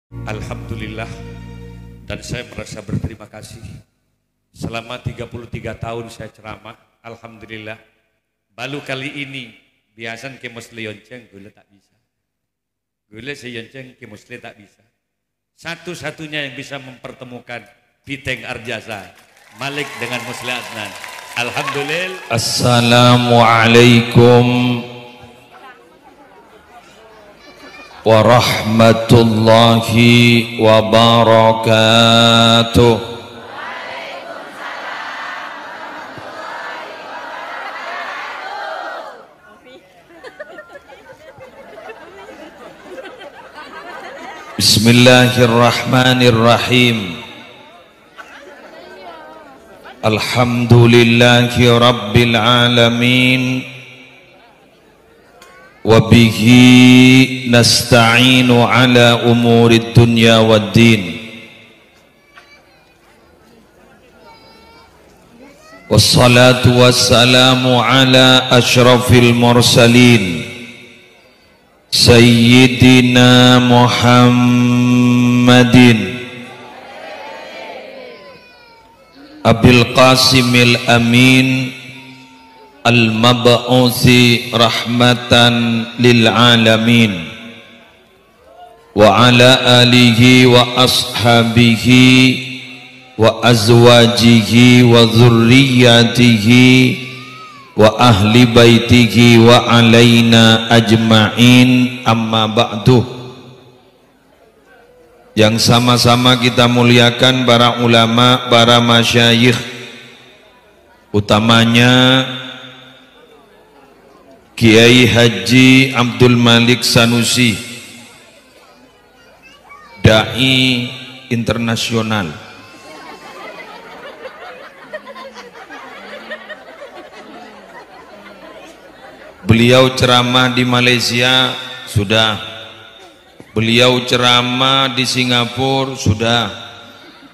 Alhamdulillah, dan saya merasa berterima kasih. Selama 33 tahun saya ceramah, alhamdulillah. Baru kali ini biasan ke musli yonceng gula tak bisa. Gula si yonceng ke musli tak bisa. Satu-satunya yang bisa mempertemukan Biteng Arjasa, Malik dengan Musli Adnan. Alhamdulillah. Assalamualaikum warahmatullahi wabarakatuh. Bismillahirrahmanirrahim. Alhamdulillahi rabbil alamin. Wabihi nasta'inu ala umuri dunya waddin. Wassalatu wassalamu ala ashrafil mursalin Sayyidina Muhammadin Abil Qasimil Amin Al-Mab'uthi rahmatan lil alamin wa ala alihi wa ashabihi wa azwajihi wa dhurriyyatihi wa ahli baitihi wa alaina ajma'in, amma ba'du. Yang sama-sama kita muliakan para ulama, para masyayikh, utamanya Kiai Haji Abdul Malik Sanusi, dai internasional. Beliau ceramah di Malaysia sudah, beliau ceramah di Singapura sudah,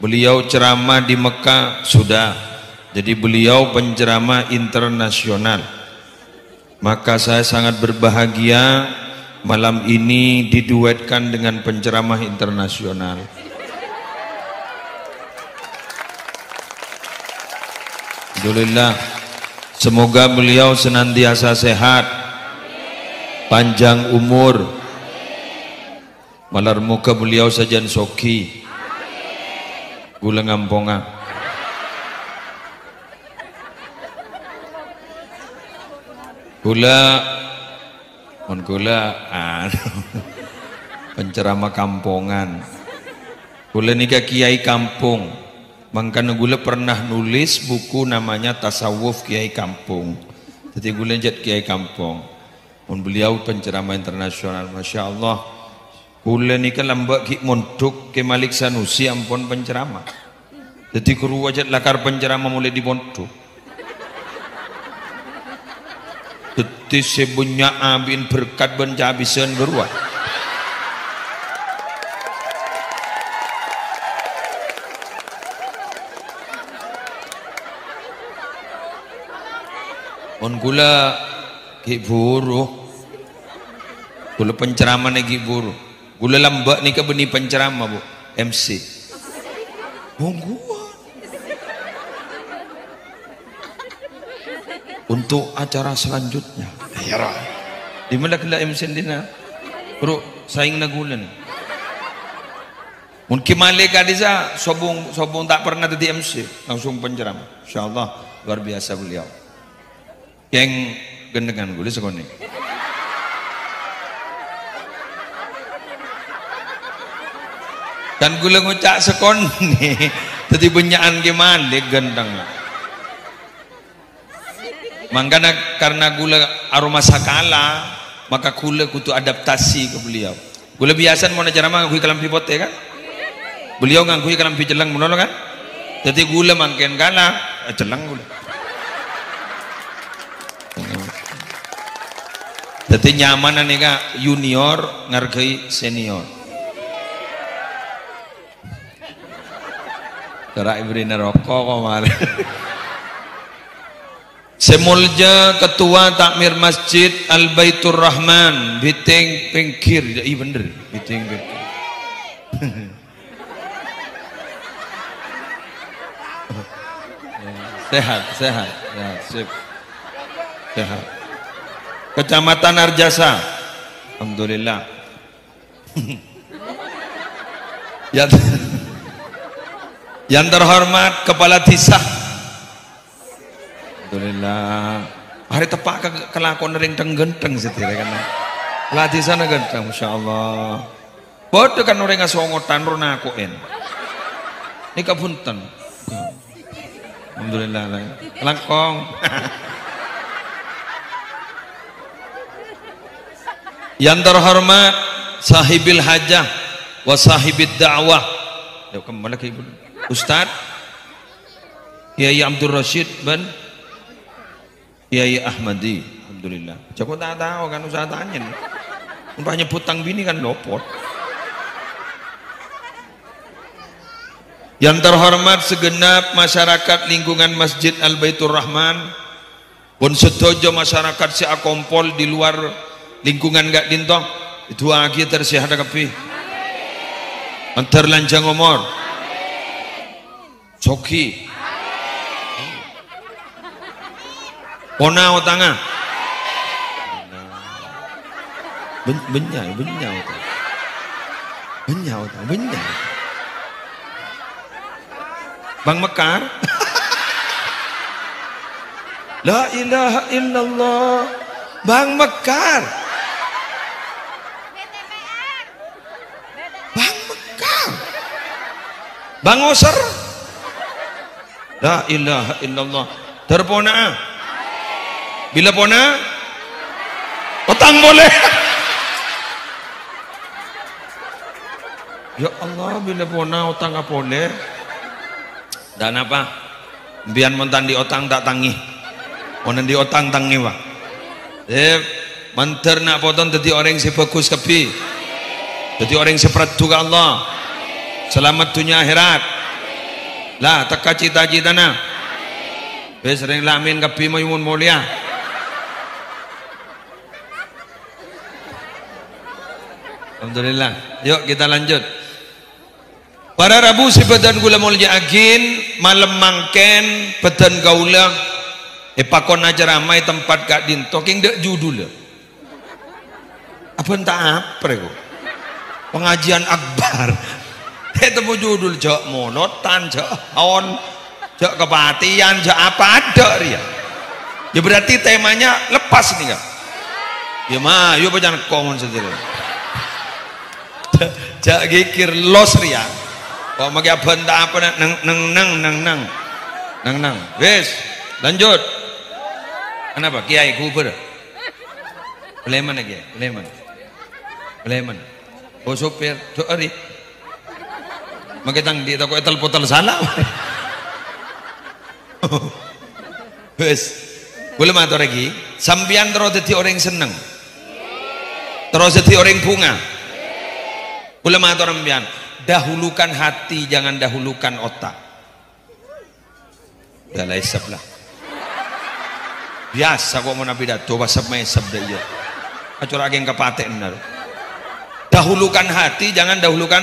beliau ceramah di Mekah sudah. Jadi beliau penceramah internasional. Maka saya sangat berbahagia malam ini diduetkan dengan penceramah internasional. Alhamdulillah. Semoga beliau senantiasa sehat, panjang umur, malar muka beliau sajan soki, gula ngamponga. Gula penceramah kampongan. Gula nikah kiai kampung. Makanya gula pernah nulis buku namanya Tasawuf Kiai Kampung. Jadi gula jad kiai kampung. Pun beliau penceramah internasional, masya Allah. Gula nikah lambak ki montuk ke Malik Sanusi ampun penceramah. Jadi kuru wajat lakar penceramah mulai di montuk. Jadi sebunya abin berkat bencabisan beruah. On gula ki buruh, gula penceramah nih buruh, gula lambak nih ke benih penceramah bu, MC. Gua. Untuk acara selanjutnya, ya rah. Di mana kena MC dina, bro, saing nagulan. Mungkin malaikat kadisa, sobong tak pernah jadi MC, langsung penceramah. Insyaallah luar biasa beliau. Yang gendengan gue sekoni. Dan gue ngucak sekoni, tadi benyaan gimana gendeng. Makanya karena gue aroma sakala, maka gue kutu adaptasi ke beliau. Gue biasa mau ceramah ngangkui kalam pipot ya kan? Beliau ngangkui kalam pijelang menolong kan? Jadi gue mangken kala, jelang gue. Jadi nyaman nih kak, junior ngargai senior. Gerak ibri neroko kok malah. Semulja ketua takmir masjid Al Baitur Rahman, Biteng Pengkir, iya bener, Biteng Pengkir. Sehat, sehat, ya, sip. Sehat. Kecamatan Arjasa. Alhamdulillah. Yang terhormat Kepala Desa. Alhamdulillah. Hari tepak kelakon ring tenggenteng sedire kan. Kepala Desa genteng, masyaallah. Bodoh kan orang ngasongotan rona akoen. Ini kapunten. Alhamdulillah. Langkong. Yang terhormat sahibil hajah wa sahibid da'wah. Ya kembali ke ibu. Ustaz Kiai Abdul Rashid bin Kiai Ahmadi. Alhamdulillah. Joko tak tahu kan usah tanya. Umpah nyebut tang bini kan lopot. Yang terhormat segenap masyarakat lingkungan Masjid Al Baitur Rahman, pun sedojo masyarakat si akompol di luar lingkungan gak dinto, itu lagi tersehat kapi. Antar lanjang umur, Soki, Pona otanga, benyau. Bang Mekar. La ilaha illallah. Bang Mekar. Bang Mekar. Bang Oser. La ilaha illallah. Terpona. Bila pona? Otang boleh. Ya Allah, bila pona otang apa boleh? Dan apa? Biar montan di otang tak tangi. Onan di otang tangi pak. Manter nak potong jadi orang yang bagus kepi. Jadi orang yang seperti Allah. Selamat dunia akhirat. Lah teka cita-cita na. Sering lamin kepi mayumun mulia. Alhamdulillah. Yuk kita lanjut. Para Rabu si badan gula mulia agin malam mangken badan gaula pakon aja ramai tempat gak dinto king dek judul apa entah apa rego pengajian akbar temu judul jok monotan jok on jok kepatian jok apa ada ria ya berarti temanya lepas nih kak ya mah yuk jangan komon sendiri jok gikir los ria kok magi benda apa nang wes lanjut kenapa kiai kuber Leman lagi Leman oh sopir sorry magi tang di toko etal potal salah wes boleh matur lagi sambian terus jadi orang seneng terus jadi orang bunga boleh matur sambian dahulukan hati jangan dahulukan otak dalai sablah biasa kok mau nabi dato basab mai sabda iya acur ageng kapate benar dahulukan hati jangan dahulukan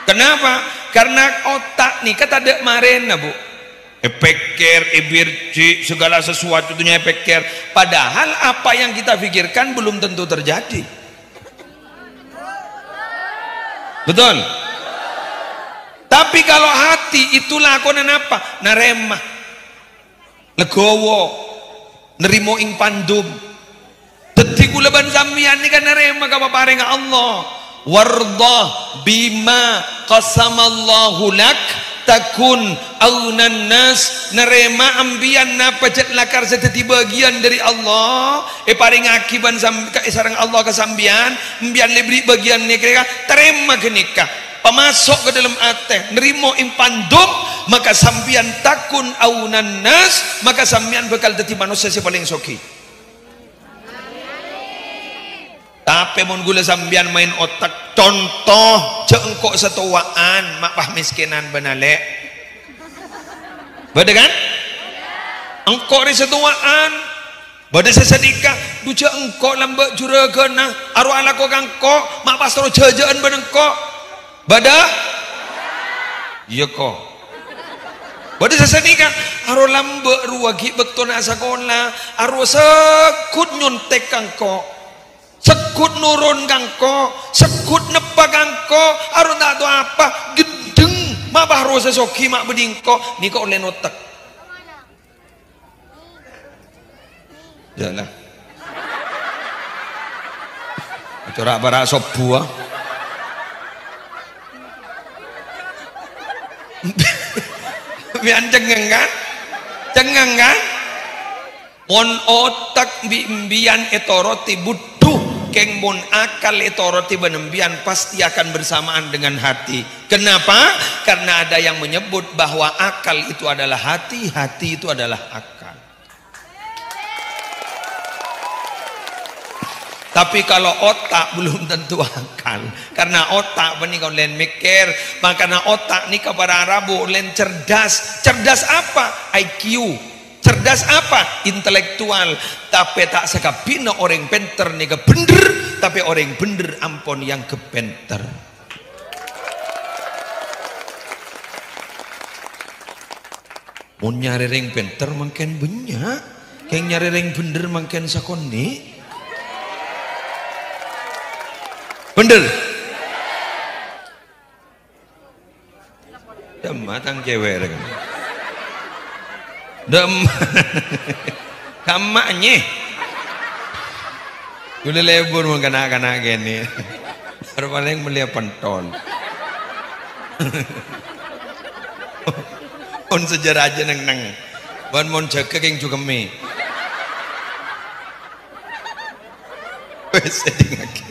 kenapa karena otak nih kata dek marena bu epeker ebirci segala sesuatu itunya epeker padahal apa yang kita pikirkan belum tentu terjadi. Betul. Tapi kalau hati itu lakonan apa? Naremah, legowo, nerimo ing pandum. Dadi kula ban sampeyan iki kan naremah ka paring Allah. Warda bima qasamallahu lak takun aunan nas nerema ambian napa jet lakar sedadi bagian dari Allah paring akiban sareng Allah kesambian ambian lebri bagian nikah terima kenikah pemasok ke dalam ate nerimo impandum maka sambian takun aunan nas maka sambian bakal dadi manusia si paling soki. Tapi mun gula sambian main otak contoh jengkok setuaan mak pah miskinan benale beda kan engkok di setuaan beda sesedikah duja engkok lambak juragana aru ala kok engkok mak pastro jajaan benengkok Bada? Iya kok. Bada sasanika aro lambe ruwagi bektona sekolah, aro sekut nyontek kangko. Sekut nurun kangko, sekut nepa kangko, aro tak tahu apa, gedeng mabah ro sesoki mak bedingko, niko oleh notek. Jalan. Corak bara sop buah. Bian cengeng kan? Cengeng kan? Mon otak bian etoroti butuh keng mon akal etoroti benembian pasti akan bersamaan dengan hati. Kenapa? Karena ada yang menyebut bahwa akal itu adalah hati, hati itu adalah akal. Tapi kalau otak belum tentu akal. Karena otak benih kau len mikir, makanya otak ni kepada Arabu len cerdas. Cerdas apa? IQ. Cerdas apa? Intelektual. Tapi tak sekapina orang pinter ni ke bener, tapi orang bener ampun yang kepenter. Mau nyari ring pinter makin banyak, yang nyari ring bener makin sakoni. Bener. Dem matang cewek kan. Dem. Kamaknya. Gula lebur mau kena gini. Paling melihat pentol. On sejarah aja neng. Ban mon jaga keng juga me. Wes sedih lagi.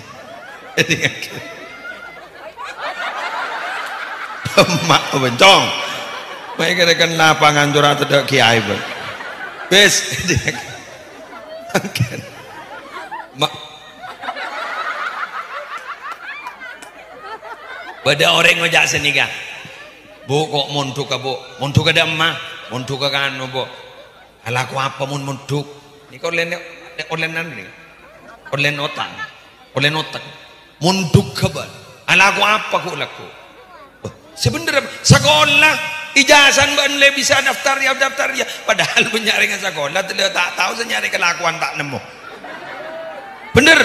Mak bencong mereka kan lapangan curhat tidak kiai bes mak pada orang ngejak seni kah bu kok montuk ka bu montuk ada emak montuk ka kan bu alaku apa montuk ini kau online otak munduk kabar alaku apa ku laku sebenarnya sekolah ijazah banle bisa daftar ya padahal penyaringan sekolah tak tahu senyari kelakuan tak nemu bener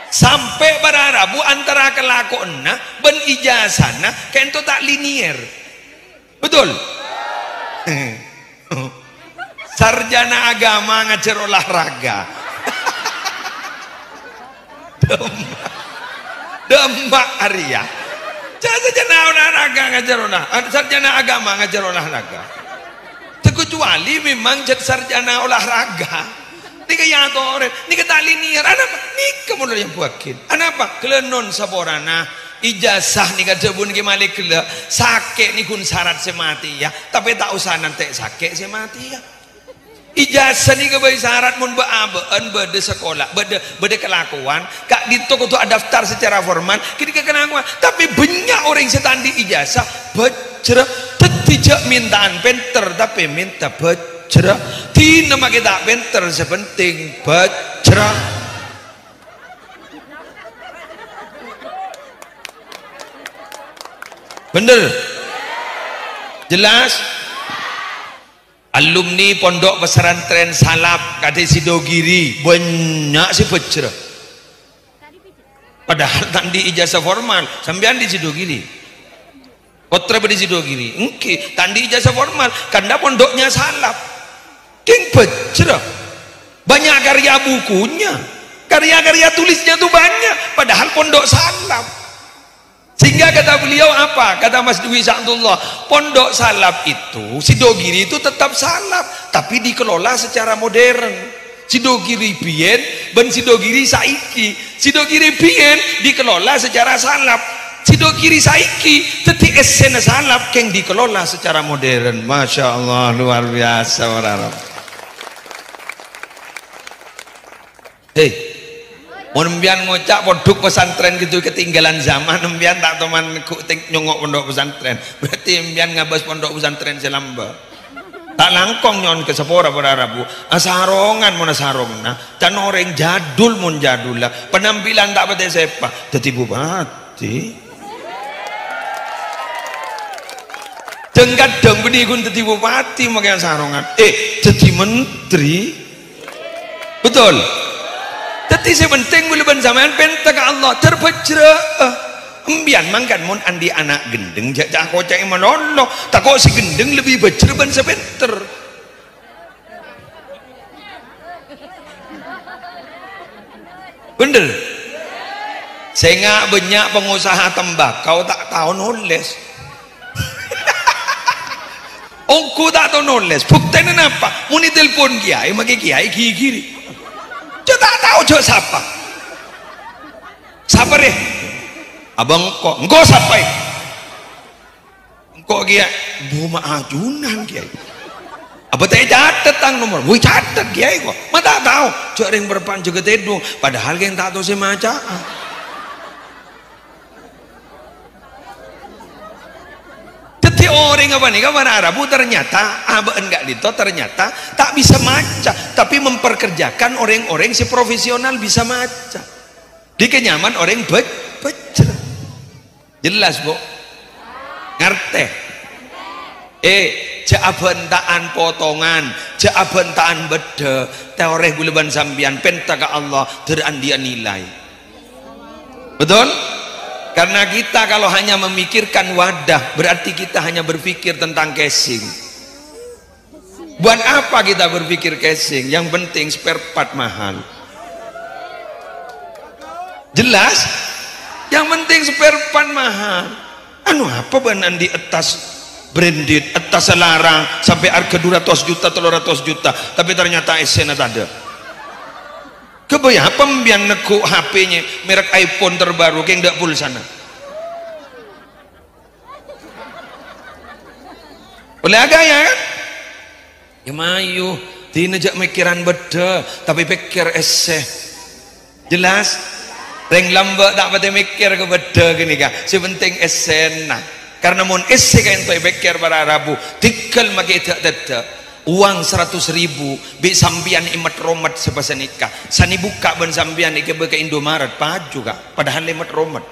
sampai berarabu antara kelakuan ben ijazah kento tak linier betul sarjana agama ngajar olahraga Demak Arya. Sarjana olahraga ngajar sarjana agama ngajar olahraga. Terkecuali memang jadi sarjana olahraga. Nika ya tore, nika tali niar. Anapa? Nika mulai yang buakin. Anapa? Kelenon saborana. Ijazah nika jebun ke malik kele. Sakit nikun syarat semati ya. Tapi tak usah nanti sakit semati ya. Ijazah ni kebai syarat mun beabaan bede sekolah bede kelakuan kak dito kudu daftar secara formal ketika kelakuan tapi banyak orang setandi ijazah bejera tidak mintaan penter tapi minta bejera tina make tak penter sepenting bejera bener jelas. Alumni pondok pesantren Salap kade Sidogiri banyak sih pecera. Padahal tandi ijazah formal sampean di Sidogiri. Kotre di Sidogiri. Engke tandi ijazah formal karena pondoknya Salap. King pecera. Banyak karya bukunya. Karya-karya tulisnya tuh banyak padahal pondok Salap. Sehingga kata beliau apa? Kata Mas Dwi Sa'dullah, pondok Salaf itu, Sidogiri itu tetap Salaf, tapi dikelola secara modern. Sidogiri bien, ben Sidogiri saiki. Sidogiri bien dikelola secara Salaf. Sidogiri saiki, teti esena Salaf yang dikelola secara modern. Masya Allah, luar biasa orang. Hei. Mau nembian ngocak pondok pesantren gitu ketinggalan zaman nembian tak teman nyongok pondok pesantren berarti nembian ngabas pondok pesantren selamba tak langkong nyon ke sepora pada Arabu asarongan mau sarongna dan orang jadul mun jadul lah penampilan tak pada sepa jadi bupati kadang-kadang benih kun jadi bupati makanya sarongan jadi menteri betul jadi sepenting boleh ban sampean pentak Allah terbajra embian mangkan mun andi anak gendeng jak kocak menolong tak kok si gendeng lebih bajra ban sepenter bener sehingga banyak pengusaha tembakau tak tahu nulis aku tak tahu nulis buktinya apa muni telepon kiai maki kiai gigi dia tak tahu dia siapa deh abang kok engkau siapa engkau kiai buma ajunan kiai apa tak catat tang nomor woi catat kiai kok ma tak tahu cok ring berpan juga tedung padahal yang tak tahu semaca orang apa nih kawan Arabu ternyata enggak dito ternyata tak bisa maca tapi memperkerjakan orang-orang si profesional bisa maca di kenyaman orang baca jelas bu ngerti jaabentaan potongan jaabentaan beda teoreh guleban sambian pentaka Allah terandia nilai betul. Karena kita kalau hanya memikirkan wadah berarti kita hanya berpikir tentang casing. Buat apa kita berpikir casing? Yang penting spare part mahal. Jelas? Yang penting spare part mahal. Anu apa banan di atas branded, atas selarang sampai harga 200 juta, 300 juta, tapi ternyata esena tak ada. Kebayang pembian neko HP-nya merek iPhone terbaru kayak ndak full sana. Oleh agaya kan? Ya mayu, tinajak mikiran beda, tapi pikir ese. Jelas? Reng lamba tak pati mikir ke beda gini kah? Sepenting esena. Karena mon ese kan tu pikir para Arabu, tikal makai tak uang 100.000 bi sambian imat romat sepasa nikah sani buka ban sambian ike ke Indomaret paju kak padahal imat romat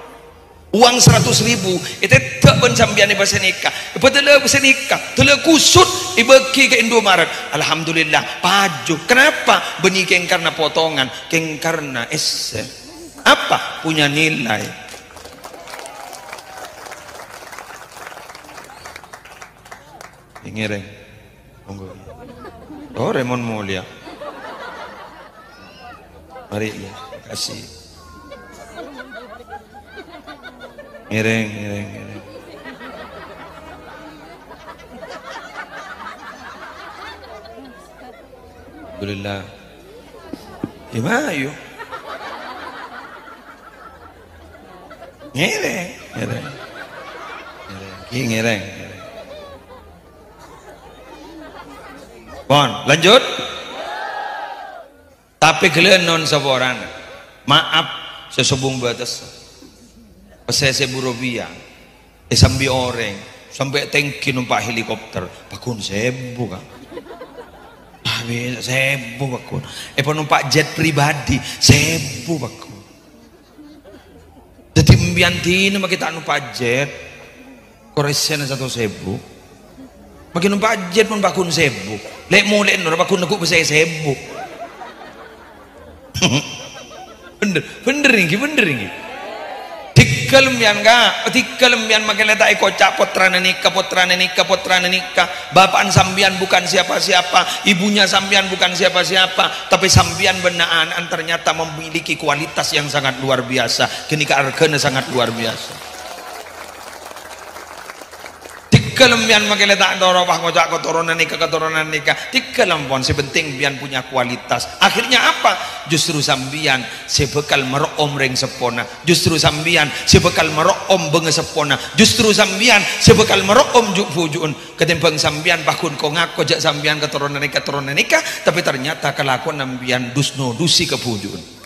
uang 100.000 itu tak ban sambian ipasa nikah ipatala pasa nikah tala kusut ibeki ke Indomaret alhamdulillah paju kenapa benih keng karena potongan keng karena esse apa punya nilai ngireng oh Remon mulia mari ya kasih ngereng alhamdulillah gimana yuk ngereng Bon, lanjut. Tapi kalian non saboran. Maaf sesubung batas. Pesese burubia. Sambil orang sampai tangki numpak helikopter. Pakun 1.000 kan. Habis 1.000 pakun. Penumpak jet pribadi 1.000 pakun. Jadi mbianti nama kita numpak jet. Koresen 1.000. Makin numpak jet pun bakun 1.000. Lek mulai nur bakun aku bisa 1.000. bener ini. Tikel mian makin letak kocak potrana nikah. Bapaan sambian bukan siapa-siapa, ibunya sambian bukan siapa-siapa, tapi sambian benaan ternyata memiliki kualitas yang sangat luar biasa. Kini keargana sangat luar biasa. Kelembian makin letak dorong ngocak keturunan nikah tikelempon sepenting bian punya kualitas akhirnya apa justru sambian sebekal meroom ring sepona justru sambian sebekal meroom benge sepona justru sambian sebekal meroom juk fujuun ketimbang sambian bakun kok ngaku jak sambian keturunan nikah tapi ternyata kelakuan sambian dusno dusi kefujuun.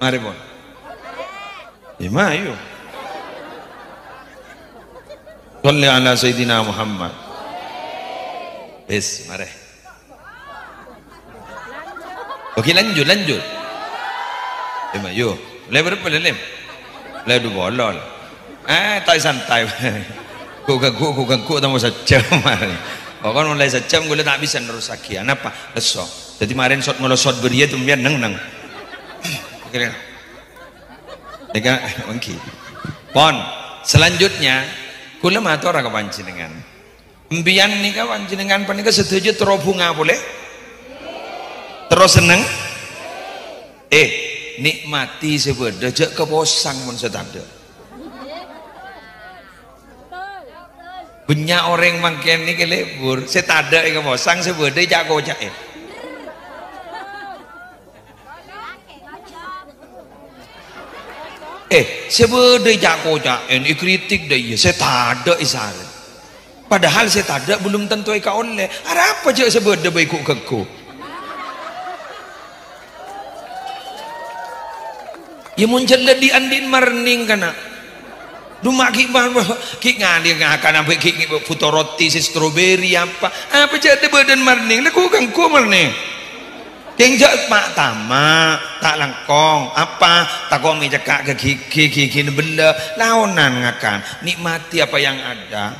Mari pun. Ayo. Shalli ala Sayyidina Muhammad. Mari. Oke lanjut. Lima yo. Le berapa lem? Le du bolol. Tak santai. Ku tamu sejam mari. Bahkan mulai sejam gue tak bisa nerusakian apa? Leso. Jadi kemarin shot ngelosot beria tu biar neng. Kira. Deka mangki. Pon. Selanjutnya kula matur ka panjenengan. Mbiyan nika panjenengan panika setuju terus bunga boleh? Terus seneng? Nikmati sebeda jak keposang mun setada. Banyak orang mangken niki lebur, setada keposang sebeda jak kocak. Sebeda jak kocak ini kritik dah ya, setada isare. Padahal setada belum tentu ika oleh. Ada apa je sebeda baik kekku? Ya muncul di andin marning kana. Rumah ki ngali ngakan sampai ki foto roti si stroberi apa jadi badan marning laku kangku marning kenjak mak tama tak langkong apa tak kau ngejak ke gigi bela launan ngakan nikmati apa yang ada.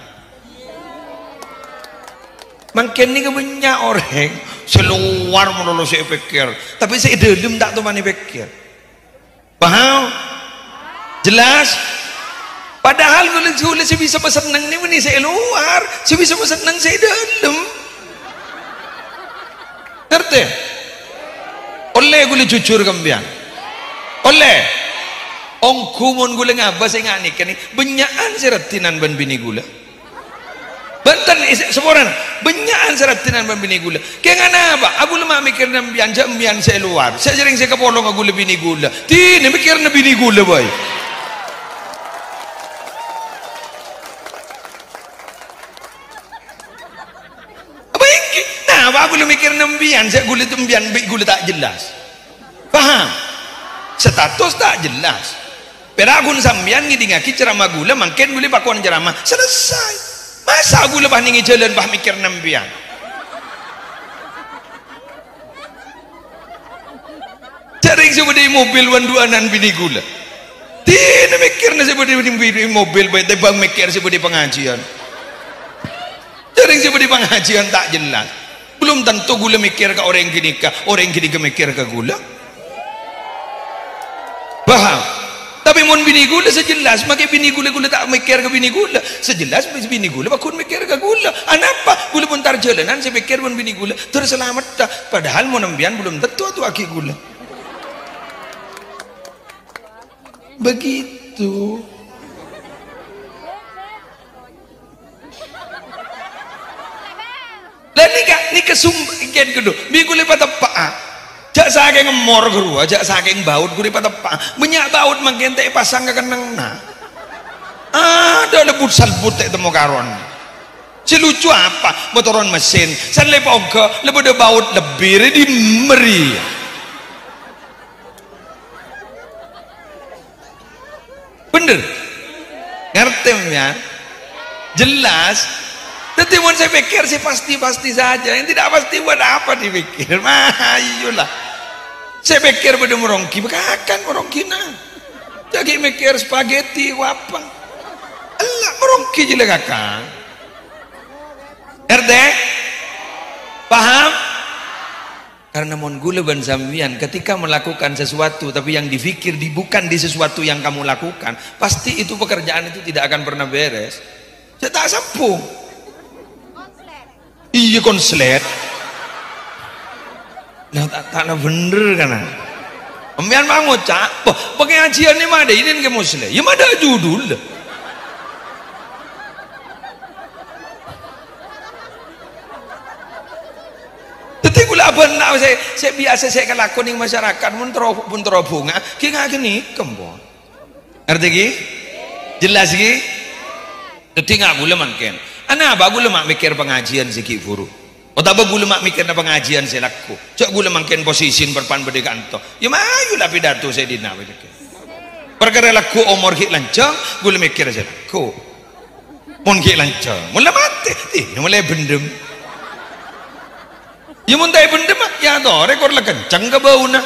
Makin ni banyak orang seluar melulu saya pikir tapi saya dalam tak tu mana pikir paham jelas. Padahal kalau saya bisa senang ni saya luar, saya bisa senang saya dalam. Ngerti? Oleh gue jujur kembian. Oleh. Ongku mon gue ngapa saya ngani kini benyakan seratinan ban bini gula. Banten seorang benyakan seratinan ban bini gula. Kayak ngana apa? Aku lemah mikir nambian jambian saya luar. Saya sering saya kepolong aku lebih bini gula. Tini mikir nabi bini gula boy. Aku lu mikir nembian, saya gula tembian, gula tak jelas. Faham? Status tak jelas. Peragun sambian ngidi ngaki ceramah gula, makin gula pakuan ceramah. Selesai. Masa gula bah ningi jalan bah mikir nembian? Sering seperti mobil wanduanan bini gula. Tidak mikir seperti mobil, baik bang mikir seperti pengajian. Sering seperti pengajian tak jelas. Belum tentu gula mikir ke orang gini ke orang gini ke mikir ke gula. Paham? Tapi mun bini gula sejelas, makai bini gula tak mikir ke bini gula. Sejelas bini gula bakun mikir ke gula. Anapa? Gula pun tar jalanan saya pikir mun bini gula terselamat dah. Padahal mun nembian belum tentu tu aki gula. Begitu. Lah ni kesumpen kudu. Minggu lepas tepak. Jak saking ngemor guru, jak saking baut guru lepas tepak. Banyak baut makin tak pasang ke kenang na. Ada lebut salbut tak temu karon. Si lucu apa? Motoran mesin. San lepas ke lebut baut lebih di meri. Bener. Ngerti ya? Jelas. Tapi mau saya pikir saya pasti saja. Yang tidak pasti buat apa dipikir? Mayulah. Saya pikir pada merongki, bekakan merongki nah. Jadi mikir spaghetti apa? Allah merongki je lah kakak. RT, paham? Karena mon gula ban sambian ketika melakukan sesuatu tapi yang difikir bukan di sesuatu yang kamu lakukan, pasti itu pekerjaan itu tidak akan pernah beres. Saya tak sambung. Iya konslet. Nah tak bener kan? Ambian bang ngocak, pengajian ni mana ini ke muslim? Ya mana judul? Tapi gula apa nak saya biasa saya kelakon yang masyarakat pun terobonga, kita gini kembon. Arti ki? Jelas ki? Tapi nggak gula makin. Anak apa gula mak mikir pengajian sikit furu. Atau apa gula mak mikir pengajian saya laku. Cak gula makin posisi berpan berdeka anto. Ya mayu lah pidato saya dina berdeka. Perkara laku umur hik lancang, gula mikir saya laku. Mun hik lancang, mula mati. Mulai bendem. Ya mun tak bendem ya toh rekor lah kencang ke bau na.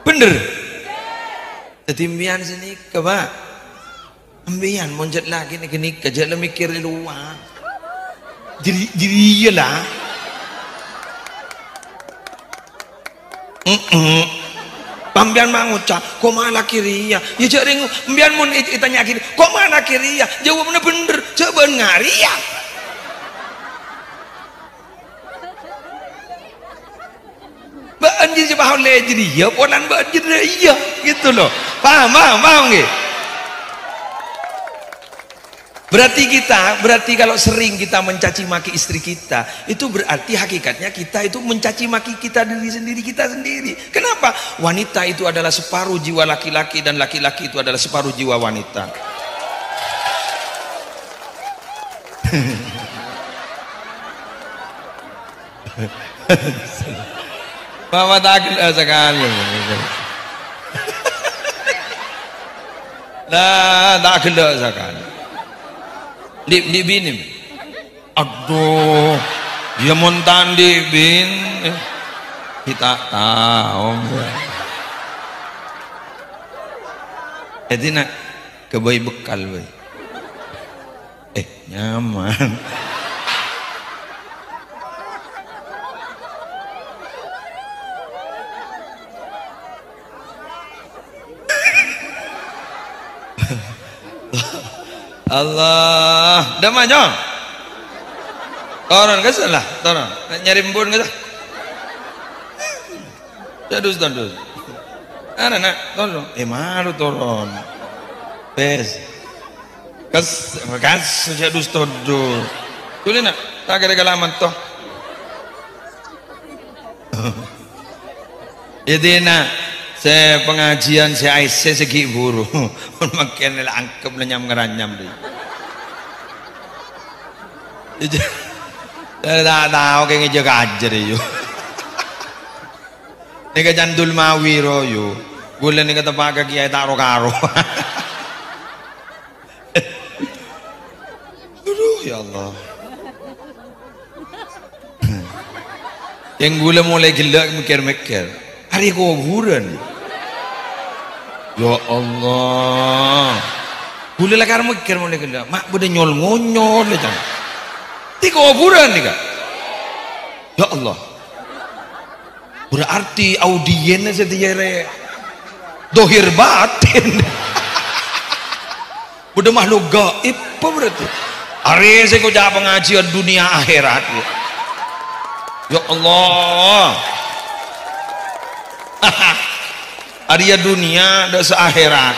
Bener. Jadi mbian sini ke Pak. Mbian monjet lagi nih gini kerja le mikir di luar. Jadi iyalah. Pambian mangucap, kok mana kiri ya? Ya jaring mbian mun itanya kiri, kok mana kiri ya? Jawabnya bener, coba ngari ya. Banjir coba oleh jadi ya, polan banjir iya, gitu loh. Paham nggih? Berarti kalau sering kita mencaci maki istri kita, itu berarti hakikatnya kita itu mencaci maki kita sendiri. Kenapa? Wanita itu adalah separuh jiwa laki-laki dan laki-laki itu adalah separuh jiwa wanita. Mama takil sekali. Nah, takil sekali. Di binim. Aduh, dia montan di bin. Kita tahu. Jadi nak kebayi bekal boy. Nyaman. Allah, dah maju. Turun ke sana, turun. Nyari embun ke sana. Terus. Ada nak, turun. Malu turun. Bes. Kas jadus todo. Tulis nak, tak ada kalaman toh. Jadi nak, saya pengajian saya Aisyah segi buru. Makin lah angkep lenyam ngeranyam deh. Saya tak tahu kayak ngejek aja deh yo. Ini kejandul mawi royo. Bulan ini kata pakai kiai tak karo. Aduh ya Allah. Yang gula mulai gila mikir-mikir. Hari kuburan. Ya Allah. Gula lah karena mikir mulai gila. Mak boleh nyol-ngonyol aja. Di kuburan nih kak. Ya Allah. Berarti audiennya setiap dohir batin. Udah makhluk gaib apa berarti? Hari saya kau jawab pengajian dunia akhirat. Ya Allah. Arya dunia dan seakhirat.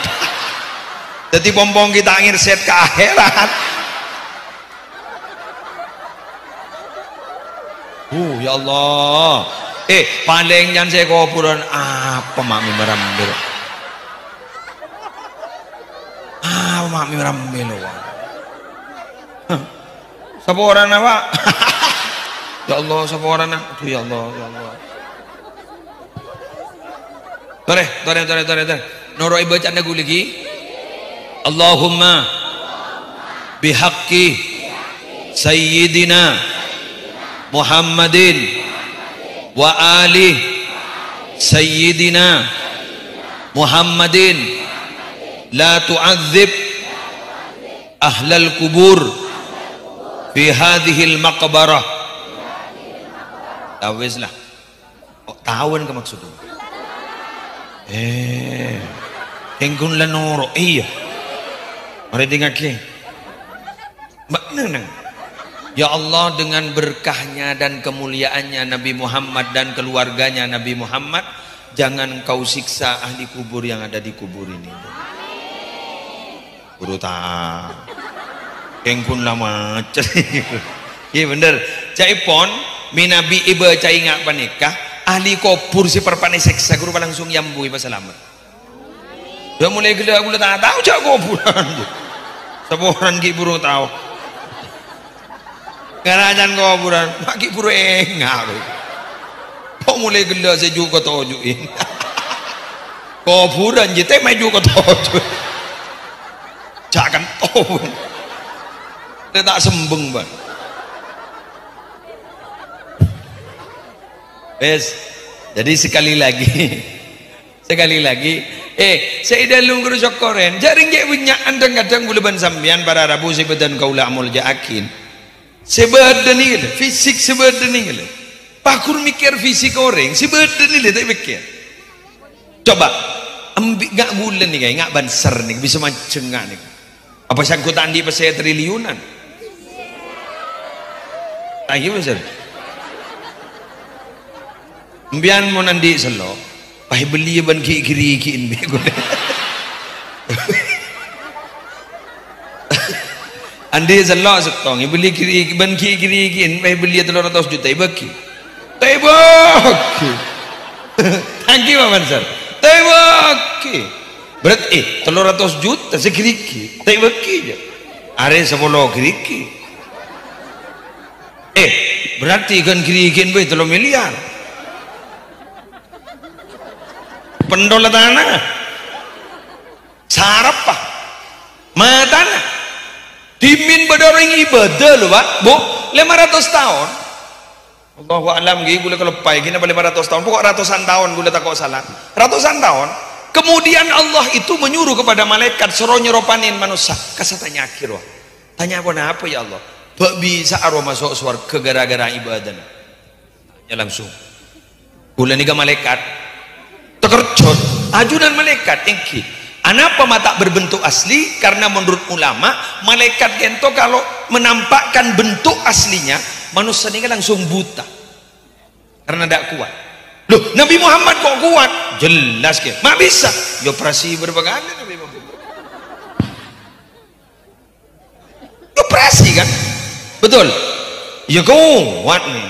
Jadi pompong kita ngirset ke akhirat. Ya Allah. Paling jangan saya kuburan apa mami merambil. Mami merambil. Siapa orang apa? Ya Allah, siapa orang apa? Ya Allah, ya Allah. Tore. Noro ibu canda gue lagi. Allahumma bihaqqi Sayyidina Muhammadin wa ali Sayyidina Muhammadin la tu'adzib ahlal kubur fi hadhil maqbarah. Tawis lah. Tahuan ke maksudnya? Engkun lanoro iya. Mari dengar ke. Makna ya Allah, dengan berkahnya dan kemuliaannya Nabi Muhammad dan keluarganya Nabi Muhammad, jangan kau siksa ahli kubur yang ada di kubur ini. Guru ta. Engkun lama. Iya bener. Caipon minabi iba cai ngak panikah ahli kubur si perpani seksa guru langsung yambui pasalamat. Dia mulai gila aku tak tahu cak kuburan. Seburan ki buru tahu. Kerajan kuburan, maki buru enggak. Kok mulai gila saya juga tojuin. Kuburan jite maju ke toju. Jangan tahu. Dia tak sembeng ban. Jadi sekali lagi Sekali lagi, saya dalam kerja koren, jaring je punya kadang-kadang bulan sambian para Rabu sebedan kaula amul jaakin. Sebedan ni fisik sebedan ni pakur mikir fisik orang, sebedan ni tak mikir. Coba ambil ngak bulan ni ngak banser ni bisa macam ngak ni. Apa sangkutan di pasal triliunan? Ayo besar. Mbian mau nandi selo, pahih beli ban kiri kiin be gule. Andi selo setong, beli kiri ban kiri kiin, pahih beli 300 juta ibaki. Tebaki. Thank you Pak Sir. Tebaki. Berarti 300 juta sekiriki. Tebaki je. Are 10 kiriki. Berarti kan kiri kiin be 3 miliar. Pendola tanah sarap pak matana dimin bedoreng ibadah loh pak bu 500 tahun Allahu a'lam gini gula kelepai gini 500 tahun pokok ratusan tahun gula tak kok salah ratusan tahun kemudian Allah itu menyuruh kepada malaikat suruh nyeropanin manusia kasatanya akhir wah tanya apa ya Allah bisa arwah masuk surga gara-gara ibadah ya langsung gula niga malaikat terkejut ajudan malaikat engki anapa mata berbentuk asli karena menurut ulama malaikat gento kalau menampakkan bentuk aslinya manusia ini langsung buta karena tidak kuat loh Nabi Muhammad kok kuat jelas ke mak bisa ya operasi berbagai Nabi Muhammad operasi kan betul ya kuat nih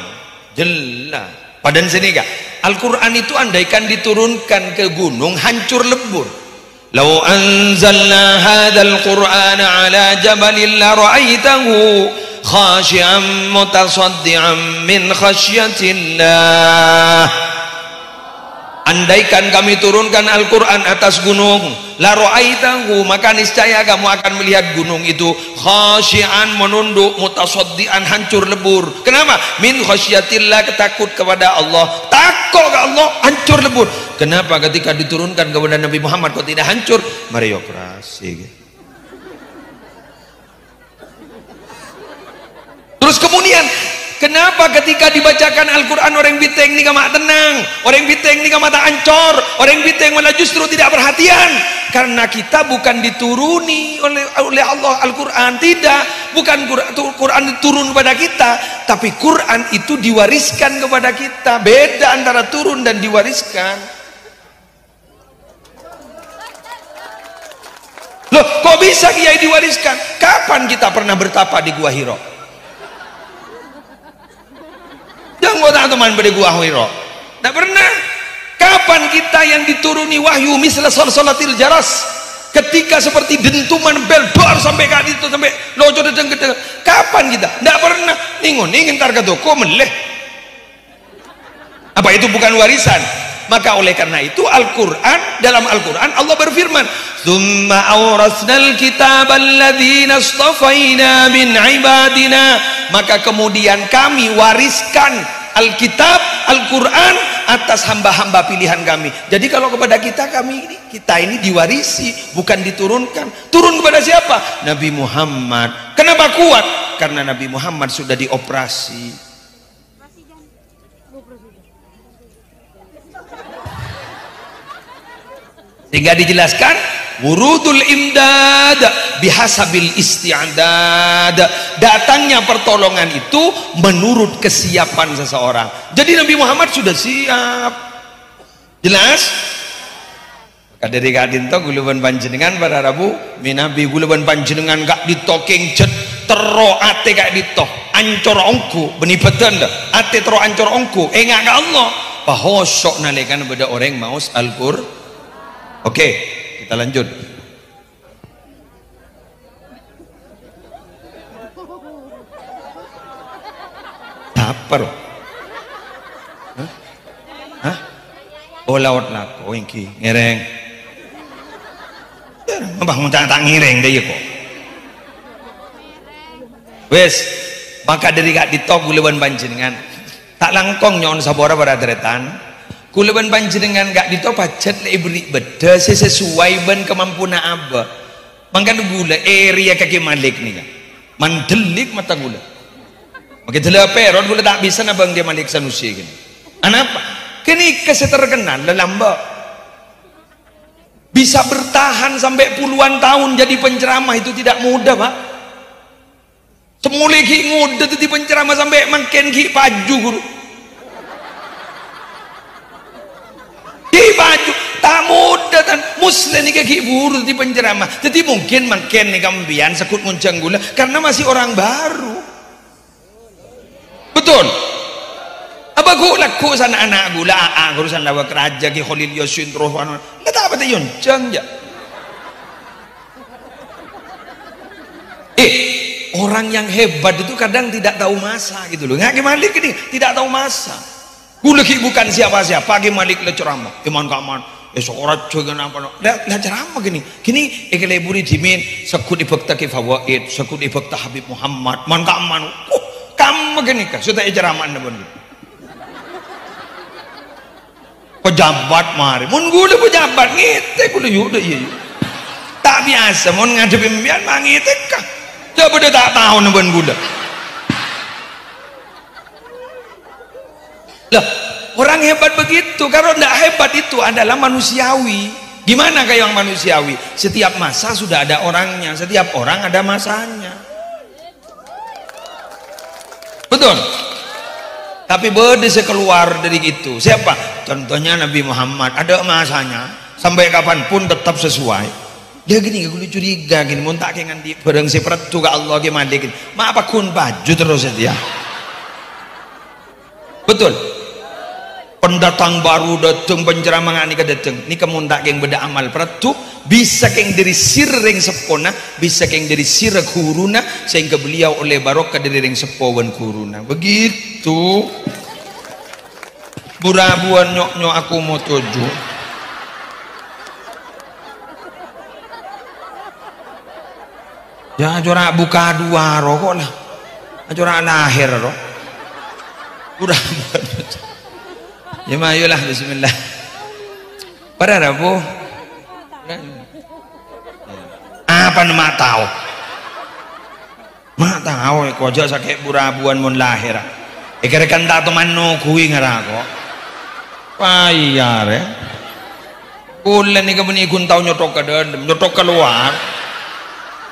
jelas padan sini gak Al-Quran itu andaikan diturunkan ke gunung hancur lebur. Lau anzalna hadzal Qur'ana ala jabalin la ra'aitahu khashi'an mutasaddian min khasyatillah. Andaikan kami turunkan Al-Quran atas gunung la ra'aitahu maka niscaya kamu akan melihat gunung itu khasyian menunduk mutasaddian hancur lebur. Kenapa? Min khasyatillah ketakut kepada Allah. Takut ke Allah hancur lebur. Kenapa ketika diturunkan kepada Nabi Muhammad kok tidak hancur? Mari operasi. Terus kemudian kenapa ketika dibacakan Al-Quran orang biteng ni kamak tenang, orang biteng ni kamak tak ancor, orang biteng malah justru tidak perhatian? Karena kita bukan dituruni oleh Allah Al-Quran, tidak, bukan Quran turun kepada kita, tapi Quran itu diwariskan kepada kita. Beda antara turun dan diwariskan. Loh, kok bisa kiai diwariskan? Kapan kita pernah bertapa di Gua Hiro? Jangan teman pada Gua Hiro. Tak pernah. Kapan kita yang dituruni wahyu misal salatil jaras? Ketika seperti dentuman bel dor sampai kali itu sampai lojo datang ke kapan kita? Tak pernah. Ningun ntar ke toko meleh. Apa itu bukan warisan? Maka oleh karena itu Al-Quran, dalam Al-Quran Allah berfirman, "Tsumma awrasnal kitaba alladzina astafaina min ibadina." Maka kemudian kami wariskan Alkitab, Al-Quran atas hamba-hamba pilihan kami. Jadi kalau kepada kita ini diwarisi, bukan diturunkan. Turun kepada siapa? Nabi Muhammad. Kenapa kuat? Karena Nabi Muhammad sudah dioperasi. Sehingga dijelaskan wurudul imdad bihasabil isti'dad. Datangnya pertolongan itu menurut kesiapan seseorang. Jadi Nabi Muhammad sudah siap. Jelas? Kaderi kadin to guluban panjenengan para Rabu minabi guluban panjenengan gak ditokeng jet tero ate gak ditoh ancor ongku beni beden ate tero ancor ongku engak ka Allah bahosok nalekan pada orang maus Al-Qur'an. Oke, kita lanjut. Tapar. Hah? Oh laut lako ingki ngereng. Mbah mun tak ngireng deh kok. Wes, maka dari gak ditok bulewan panjenengan. Tak langkong nyon sabora pada deretan. Kula ban panjenengan gak ditopacet le beri beda sesuai ban kemampuan apa. Mangkan gula area kaki malik nih kan. Mandelik mata gula. Makin telah peron gula tak bisa na bang dia malik sanusi gini. Anapa? Kini keseterkenal lelamba. Bisa bertahan sampai puluhan tahun jadi penceramah itu tidak mudah, Pak. Semula ki mudah jadi penceramah sampai makin ki paju guru. Baju tak mudah tan muslim ni kaki buru di penceramah. Jadi mungkin makin ni kambian sekut muncang gula karena masih orang baru. Betul. Apa ku laku sana anak gula urusan lawa keraja ki Khalil Yasin terus anu. Ndak apa tayun jang ja. Orang yang hebat itu kadang tidak tahu masa gitu loh. Ngaki Malik ini tidak tahu masa. Gula ki bukan siapa-siapa, pagi Malik le ceramah. Iman kaman, seorang juga nampak. Lah ceramah gini, ekele buri dimin sekut ibakta ki fawaid, sekut ibakta Habib Muhammad. Man kaman, kamu gini kan, sudah ceramah anda benar. Pejabat mari, mun gula pejabat ngite gula yuda iya. Tak biasa, mun ngadepi mbian mangite kah? Coba dia tak tahu naban gula. Lah, orang hebat begitu. Kalau tidak hebat itu adalah manusiawi. Gimana kayak yang manusiawi? Setiap masa sudah ada orangnya, setiap orang ada masanya. Betul. Tapi beda keluar dari itu. Siapa? Contohnya Nabi Muhammad, ada masanya. Sampai kapanpun tetap sesuai. Dia gini, gue curiga gini, mau tak kayak nganti bareng si peratu ke Allah gimana gini. Ma apa kun baju terus dia. Betul. Pendatang baru datang penceramah ni datang ni kamu tak yang beda amal peratu bisa keng dari sirring sepona bisa keng dari sirah kuruna sehingga beliau oleh barokah dari ring sepowan kuruna begitu burabuan nyok aku mau tuju ya corak buka dua rokok lah corak lahir roh udah ya mayulah bismillah pada rabu apa nama tahu mak tahu kau aja sakit burabuan mon lahir ikan tak teman no kui ngerako payah bulan ni kamu ni kun tahu nyotok ke dalam nyotok keluar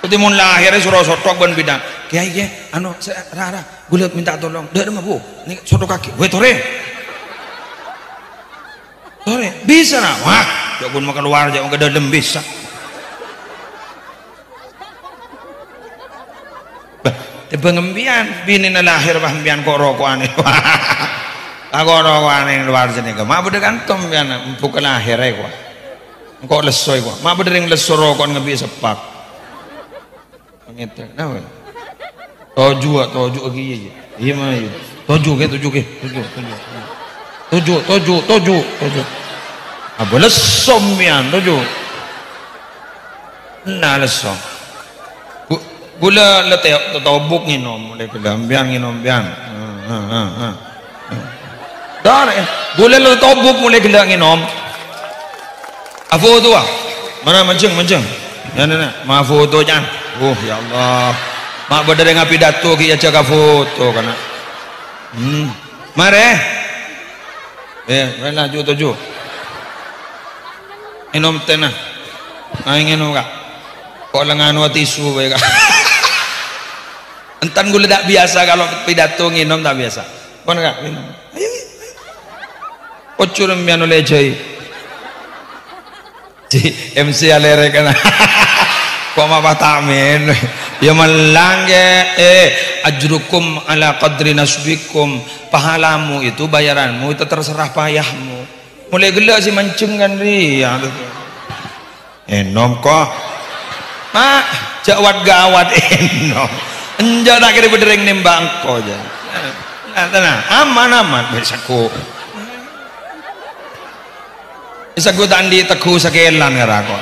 jadi mon lahir suruh sotok ban bidang kiai anu rara gula minta tolong dah mah bu ni sotok kaki wetore Sore, bisa nak? Wah, jangan makan luar, jangan ke dalam bisa. Tiba ngembian, bini na lahir bah ngembian kok rokokan itu. Aku rokokan yang luar sini ke. Ma beda kantom bian, empuk lahir ay ko. Kok lesoy ko. Ma beda ring leso rokokan ngebi sepak. Ngete, nawe. Toju lagi. Iya mah iya. Toju ke. Tujuh. Apa lesom yan tujuh. Nah lesom. Gula letih tobuk nginom, mulai kelambian nginom bian. Dar, gula letih tobuk mulai kelang nginom. Apa tu ah? Mana mancing? Ya nana, maaf foto jangan. Oh ya Allah. Mak berdiri ngapi dato kita jaga foto kana. Mare. Mana tujuh. Inom tenah. Aing inom kak. Kok lengan tisu baik kak. Entan gula tak biasa kalau pidato nginom tak biasa. Kon kak minum. Ayo. Ocurem biano lejai. MC alere kana. Kok ma patamin. Ya malangge ajrukum ala qadri nasbikum, pahalamu itu bayaranmu itu terserah payahmu. Mulai gila si mancing kan dia enom kok mak jawat gawat enom enjak tak kira berdering nembang kok aja tenang aman besaku tandi teku sakelan ngerako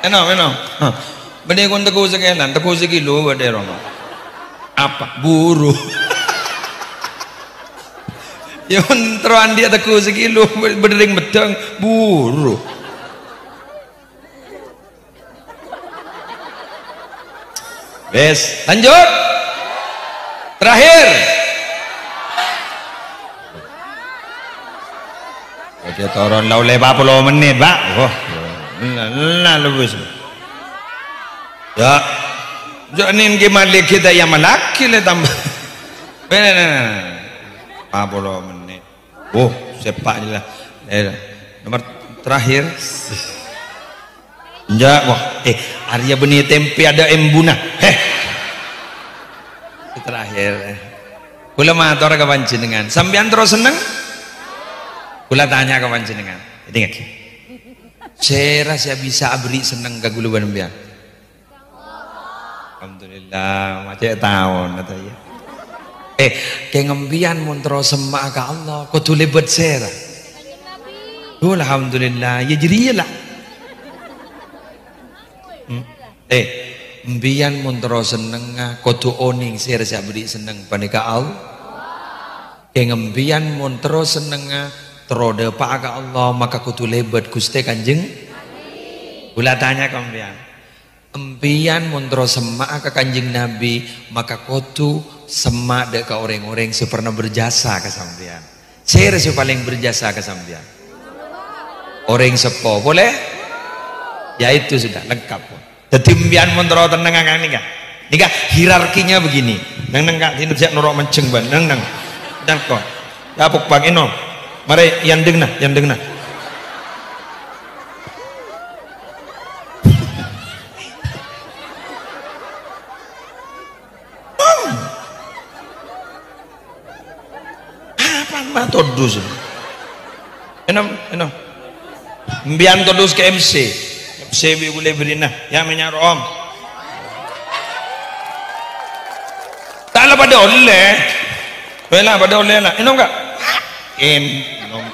enom benih kun teku sakelan teku sekilo badai rono apa buru Ya mentro andi teku sekilo berdering bedang buru. Wes, lanjut. Terakhir. Oke, turun lau 50 menit, Pak. Oh, nah lebih. Ya, jangan gimana kita yang malaki le tambah. Benar. 50 menit. Oh, sepak je lah. Nomor terakhir. Enggak, wah. Arya benih tempe ada embuna. Terakhir. Kula matur ka panjenengan. Sampeyan terus seneng? Kula tanya ka panjenengan. Ingat. Saya rasa bisa beri seneng ka kula panjenengan. Alhamdulillah, macam tahun kata ya. Kayak ngembian mun terus semak ka Allah, kudu lebet sera. Alhamdulillah, ya jadilah. Mbiyan mun terus seneng kudu oning sera sak beri seneng panika Allah. Kayak ngembian mun terus seneng terode pak ka Allah maka kudu lebet Gusti Kanjeng. Kula tanya ka mbiyan. Empian muntro semak ke Kanjeng Nabi maka kudu semak dek ke orang-orang yang pernah berjasa ke sampean. Saya rasa paling berjasa ke sampean. Orang sepo boleh? Ya itu sudah lengkap. Jadi empian muntro tenang kan nih kan? Nika hierarkinya begini. Neng kak tindak siap norok menceng ban. Neng dan kok. Dapuk bang ino. Mari yang dengar. Todus enom mbian todus ke MC bi boleh berina ya menyaro om tak lah pada oleh bela pada oleh lah enom enggak enom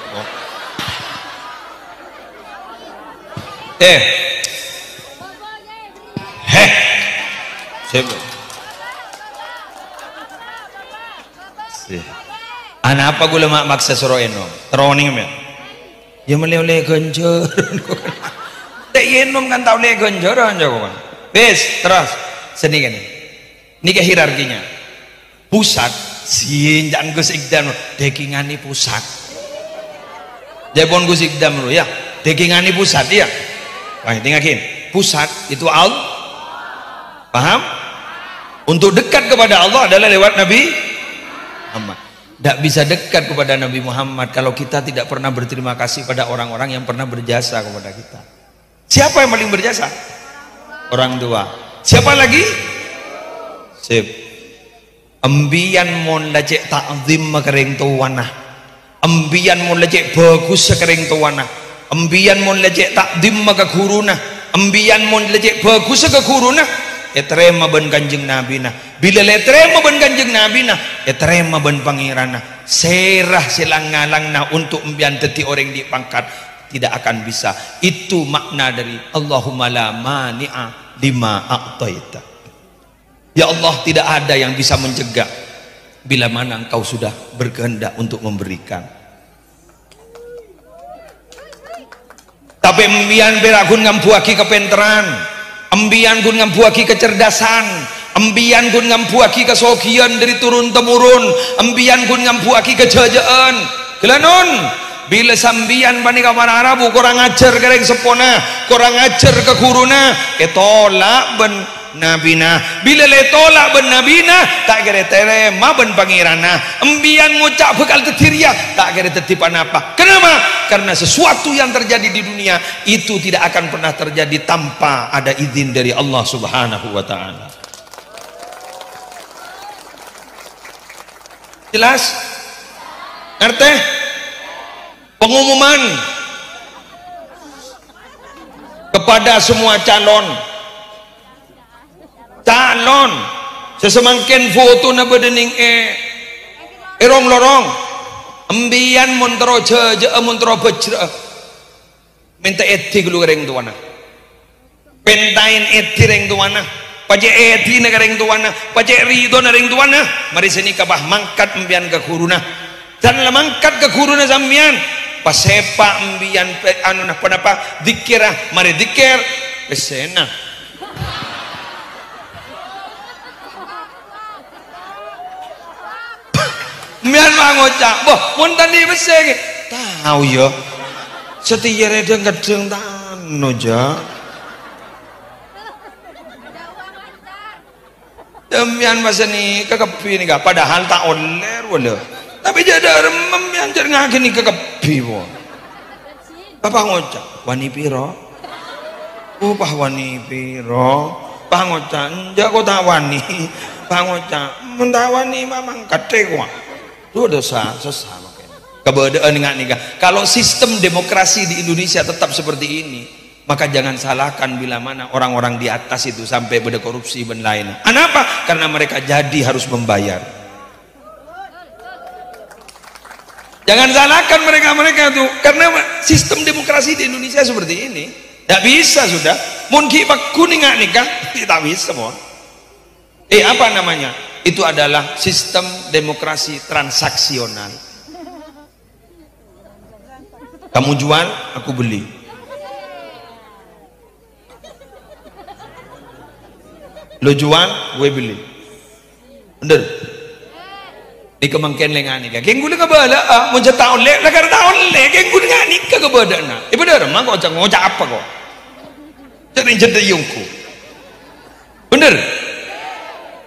sebab anak apa gula mak maksa suruh enom teroning ya ya melewle genjor tak enom kan tahu le genjor aja kan bes terus seni kan ini ke hierarkinya pusat sih jangan gus ikdam dekingani pusat jepon gus ikdam lu ya dekingani pusat ya wah dengakin pusat itu Allah paham untuk dekat kepada Allah adalah lewat Nabi Muhammad. Tidak bisa dekat kepada Nabi Muhammad kalau kita tidak pernah berterima kasih pada orang-orang yang pernah berjasa kepada kita. Siapa yang paling berjasa? Orang tua. Siapa lagi? Sip. Ambiyan mon lajek ta'zim makareng tuwana. Ambiyan mon lajek bagus sakareng tuwana. Ambiyan mon lajek ta'zim makaguruna. Ambiyan mon lajek bagus sakaguruna. Etrema ben Kanjeng Nabi na bila letrema ben Kanjeng Nabi na etrema ben pangeran na serah silang ngalang na untuk mbian teti orang dipangkat tidak akan bisa. Itu makna dari Allahumma la mani'a lima a'taita. Ya Allah, tidak ada yang bisa mencegah bila mana engkau sudah berkehendak untuk memberikan. Tapi mbian berakun ngampuaki kepenteran, ambian gun ngampuaki kecerdasan, ambian gun ngampuaki kesokian dari turun temurun, ambian gun ngampuaki kejajaan kelanon bila sambian panika Arabu kurang ajar kereng sepona kurang ajar ke guruna ketolak ben nabina bila le tolak ben nabina tak kira terema ben pangirana ambian ngucap bekal tetiria tak kira tetipan apa. Kenapa? Karena sesuatu yang terjadi di dunia itu tidak akan pernah terjadi tanpa ada izin dari Allah Subhanahu wa ta'ala. Jelas? Ngerti? Pengumuman kepada semua calon sesemangkin foto na bedening erong lorong embian montro jeje montro bejra minta eti gulu kereng tuana pentain eti reng tuana pajak eti na kereng tuana pajak rido na reng tuana mari sini kabah mangkat embian ke kuruna dan lemangkat ke guru na sampean pasepa ambian anu nah penapa dikira mari dikir pesena mian mangocak boh mun tadi bese tahu ya setia redeng gedeng tano ja demian masa ni kekepi ni padahal tak oler wala tapi jadi remem yang jadi ngaki ni kekepi wala apa ngocak wani piro pah wani piro pah ngocak enggak kau tak wani pah ngocak mentah wani memang kate kuah itu dosa sesama kebedaan dengan nikah. Kalau sistem demokrasi di Indonesia tetap seperti ini, maka jangan salahkan bila mana orang-orang di atas itu sampai berkorupsi dan lain. Kenapa? Karena mereka jadi harus membayar. Jangan salahkan mereka-mereka itu, karena sistem demokrasi di Indonesia seperti ini. Tidak bisa sudah. Mungkin pak kuning nikah, tidak bisa mohon. Apa namanya? Itu adalah sistem demokrasi transaksional. Kamu jual, aku beli. Lo jual, gue beli. Bener? Ini kemangkian lengan nikah. Keng gue nggak bala, mau jadi tahun le, lagar tahun le, keng gue nggak nikah ke badan na. Bener, mah kau ngocak apa kok? Jadi yungku. Bener?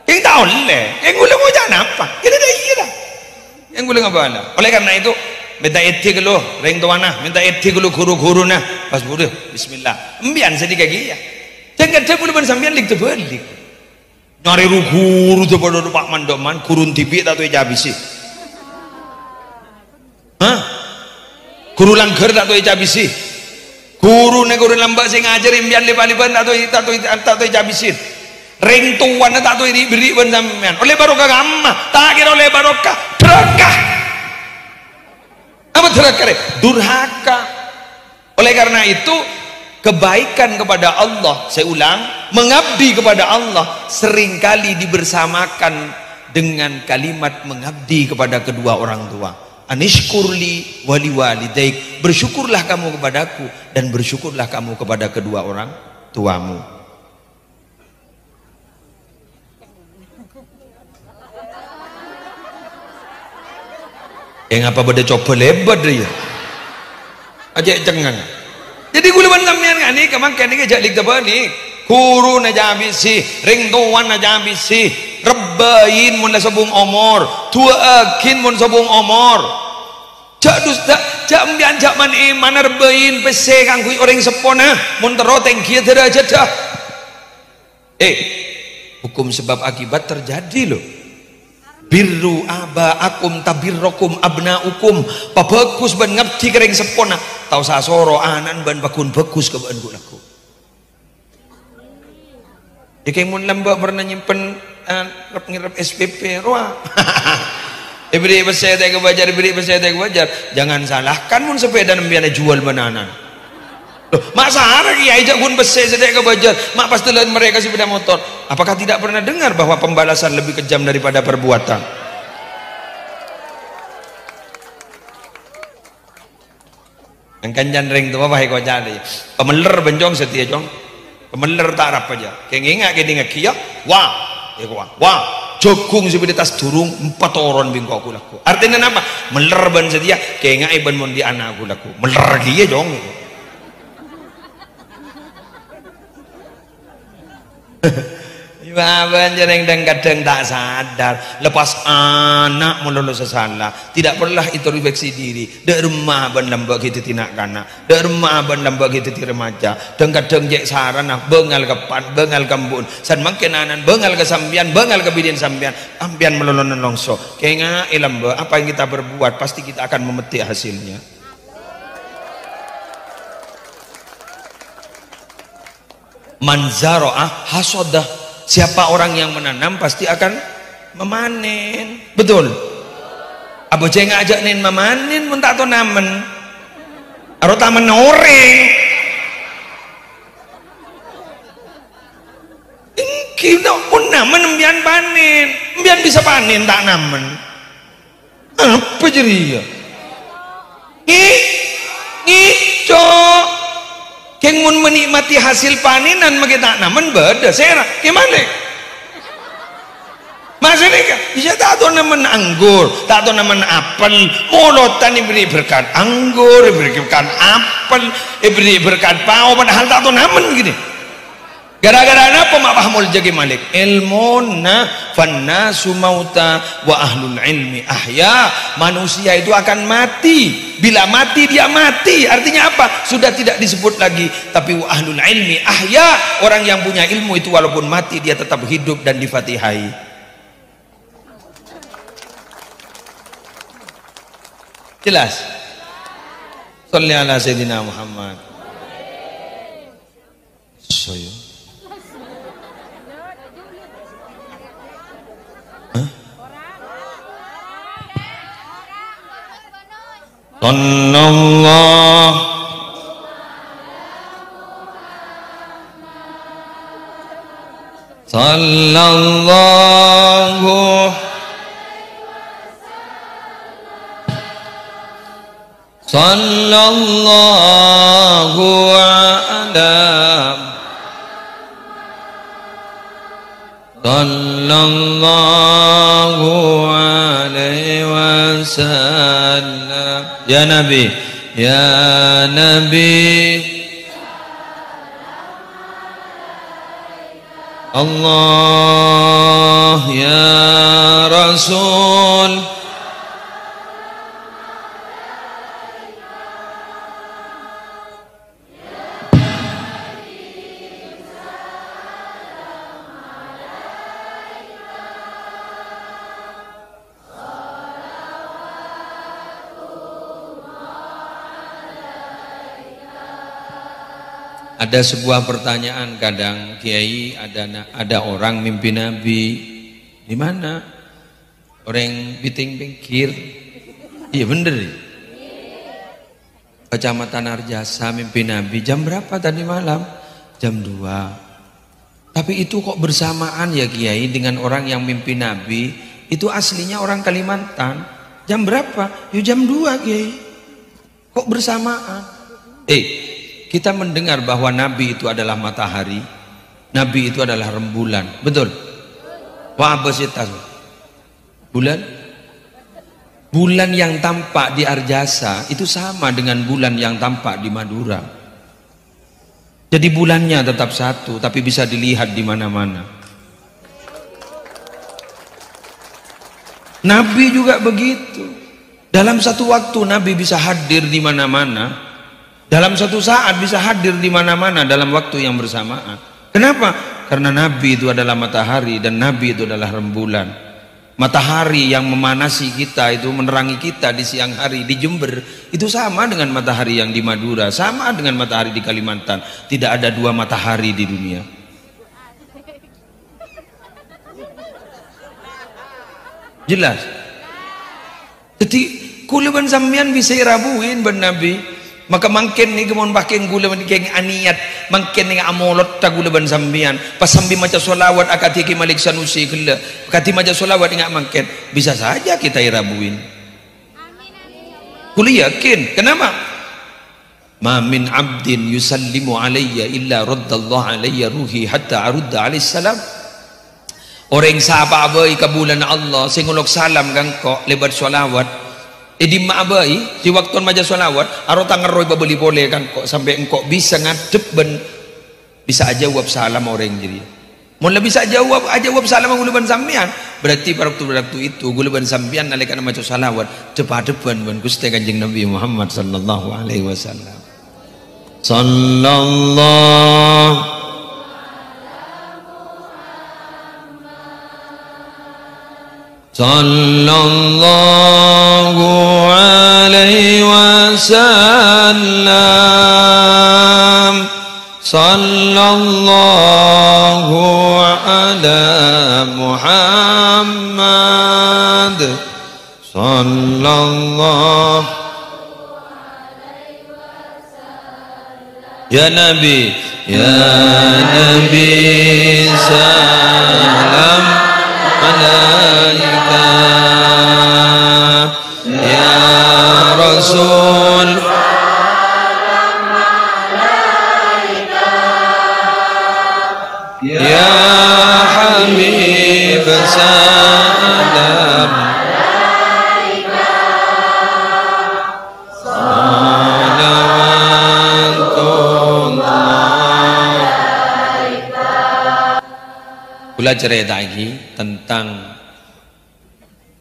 Keng tahun le, keng gue ngocak apa? Kita dah iya lah. Keng gue nggak bala. Oleh karena itu. Minta etik lo, ring tuana, minta etik lo guru-guru na, pas bodoh, Bismillah. Embian sedikit gaya. Jangan saya boleh sambian lik terbalik. Nyari guru tu bodoh Pak Mandoman, kurun tipi tak tu ijabisi. Hah? Guru langgar tak tu ijabisi. Guru lambat sing ngajar embian lipat-lipat tak tu ijabisi. Ring tuana tak tu diberi ban sambian. Oleh barokah gamma, tak kira oleh barokah, berkah. Apa durhaka. Oleh karena itu kebaikan kepada Allah, saya ulang, mengabdi kepada Allah seringkali dibersamakan dengan kalimat mengabdi kepada kedua orang tua. Anishkurli wali walidaik, bersyukurlah kamu kepadaku dan bersyukurlah kamu kepada kedua orang tuamu. Yang apa pada coba lebat dia aja jangan jadi guluban sampean ngani kemangken iki jak lik tabani guru na jabisi ring tuan na jabisi rebain mun sabung omor tuakin mun sabung omor jak dusta jak ambian jak man iman rebain pese kang kuwi orang sepona mun teroteng kieu derajat dah hukum sebab akibat terjadi loh. Birru abaakum tabirrokum abnaukum pabagus ban ngabdi kering sepona tau sasoro anan ban bakun bagus ke ban laku iki mun lembak pernah nyimpen ngirep SPP roa beri pesete ke bajar beri pesete ke bajar jangan salahkan mun sepeda nembiane jual bananan loh masa hari kiai jak pun pesete ke bajar mak pasti lain mereka sepeda motor. Apakah tidak pernah dengar bahwa pembalasan lebih kejam daripada perbuatan? Yang kanjan ring tu apa kau jadi? Pemeler benjong setia jong, pemeler tak apa aja. Kenginga keningak kia, wah, wah, jogung seperti tas durung 4 orang bingko aku laku. Artinya apa? Meler ben setia, kenginga iban mondi anak aku laku. Meler kia jong. Ibaban jarang dan kadang tak sadar lepas anak melulu sesalah tidak pernah introspeksi diri derma ban lambak kita tinak kana derma ban lambak kita ti remaja dan kadang jek sarana bengal kepan bengal kambun san mangkenanan bengal kesambian bengal kebidin sambian ambian melulu nongso kenga ilamba apa yang kita berbuat pasti kita akan memetik hasilnya. Manzaro'ah hasodah, siapa orang yang menanam pasti akan memanen, betul? Abu Jeng ngajak nin memanen mun tak to namen aro tamen oreng ingki no pun namen mbian panen mbian bisa panen tak namen Apa jadi ya? Ngico. Keng mun menikmati hasil panenan mage tak namen beda sera. Gimana? Maksudnya kan, bisa tak tahu namen anggur, tak tahu namen apel, molotan diberi berkat anggur, diberi berkat apel, diberi berkat pau, padahal tak tahu namen gini. Gara-gara apa mak pahmul jagi malik? Ilmuna fannasu mauta wa ahlul ilmi ahya. Manusia itu akan mati. Bila mati dia mati. Artinya apa? Sudah tidak disebut lagi. Tapi wa ahlul ilmi ahya. Orang yang punya ilmu itu walaupun mati dia tetap hidup dan difatihai. Jelas? Shalli ala sayyidina Muhammad. Saya Sallallahu Sallallahu Sallallahu ala Sallallahu alaihi wasallam. Ya Nabi, ya Nabi, Allah ya Rasul, Ada sebuah pertanyaan kadang Kiai, ada orang mimpi Nabi di mana orang biting bengkir, iya bener, Kecamatan Arjasa mimpi Nabi jam berapa tadi malam? Jam 2. Tapi itu kok bersamaan ya Kiai dengan orang yang mimpi Nabi itu aslinya orang Kalimantan. Jam berapa? Ya jam 2 Kiai. Kok bersamaan? Kita mendengar bahwa Nabi itu adalah matahari, Nabi itu adalah rembulan, betul? Bulan yang tampak di Arjasa itu sama dengan bulan yang tampak di Madura. Jadi bulannya tetap satu, tapi bisa dilihat di mana-mana. Nabi juga begitu. Dalam satu waktu Nabi bisa hadir di mana-mana. Dalam satu saat bisa hadir di mana-mana dalam waktu yang bersamaan. Kenapa? Karena Nabi itu adalah matahari dan Nabi itu adalah rembulan. Matahari yang memanasi kita itu menerangi kita di siang hari di Jember itu sama dengan matahari yang di Madura, sama dengan matahari di Kalimantan. Tidak ada dua matahari di dunia. Jelas? Jadi kuliban sampean bisa rabuin ben Nabi. Maka mangken ni kemon baking gula man keng aniat mangken ni amolot ta gula ban sambian pas sambi maca solawat akati ki Malik Sanusi kella akati maca solawat ingat mangken bisa saja kita irabuin. Kuli yakin kenapa? Ma min abdin yusallimu alayya illa raddallahu alayya ruhi hatta arudda alayhi salam. Orang sahaba abai kabulan Allah sing ngulok salam kangko lebat solawat di ma'abai di waktu maja solawat aro tangan roy babeli boleh kan kok sampai engkau bisa ngadep ben bisa aja jawab salam orang jadi mulai bisa jawab salam guluban sambian berarti pada waktu itu guluban sambian nalikan maca solawat cepat depan ben Gusti Kanjeng Nabi Muhammad sallallahu alaihi wasallam sallallahu sallallahu alaihi wasallam sallallahu ala Muhammad sallallahu ya Nabi salam alaika Rasul ya Habib salam Kula cerita lagi tentang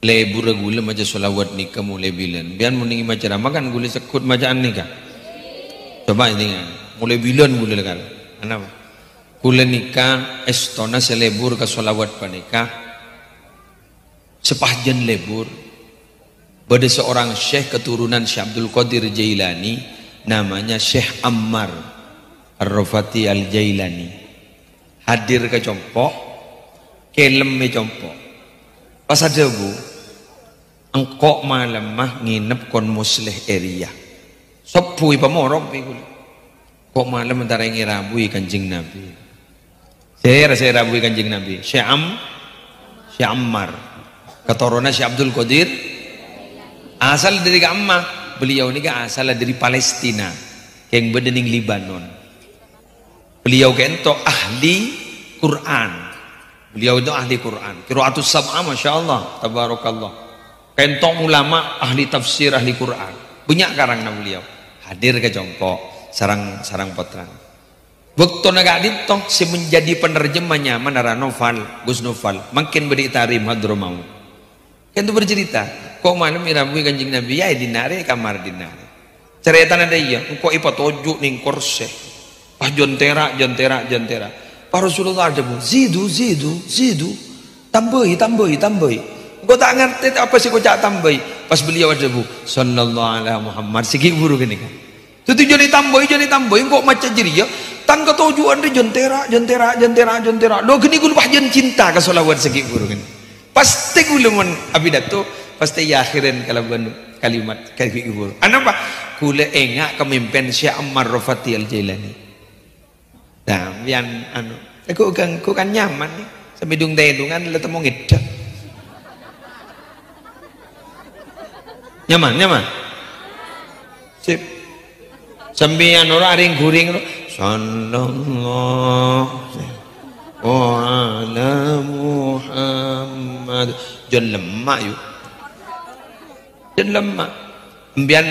lebur gula macam solawat nikah mulai bilan. Biar muningi macam makan gula sekut macam nikah. Coba ini mulai bilan gula kan. Kenapa? Gula nikah estona selebur ke solawat panikah. Sepahjan lebur. Ada seorang syekh keturunan Syekh Abdul Qadir Jailani namanya Syekh Ammar Ar-Rafati Al-Jailani. Hadir ke compok kelem me compok pas ada bu engkok malam mah nginep kon musleh area sepui pamorok pikul kok malam antara ngirabui kanjeng Nabi saya rabui kanjeng Nabi Syekh Ammar keturunan Syekh Abdul Qadir asal dari Ammah beliau ini asal dari Palestina yang berdening Libanon beliau kento ahli Quran. Beliau itu ahli Quran. Qiraatus sab'ah Masya Allah. Tabarakallah. Kentong ulama ahli tafsir ahli Quran. Banyak karangna beliau. Hadir ke jongkok. Sarang potran. Waktu naga ditong si menjadi penerjemahnya manara novel Gus Novel. Makin beri tarim hadromau. Kentu bercerita. Kok malam irabui kanjeng Nabi ya dinare kamar dinare. Cerita ada iya. Kok ipa tojuk ning korse. Ah jontera. Pak Rasulullah ada zidu tambahi kau tak ngerti apa sih kau cak tambahi pas beliau ada sallallahu alaihi Muhammad segi buru gini kan itu jadi tambahi kok macam jadi ya tangga tujuan dia jentera lo gini gue lupa jen cinta ke solawat segi buru gini pasti gue lemon abidato pasti ya akhirin kalimat kayak buru apa kule engak kemimpin Syekh Ammar Rafati Al-Jailani. Nah, biar aku kan nyaman nih. Sampai dung-dungan le temu ngidek. Nyaman. Sip. Sampeyan ora aring guring sallallahu ala Muhammad. Jan lemak yuk. Jan lemak. Biar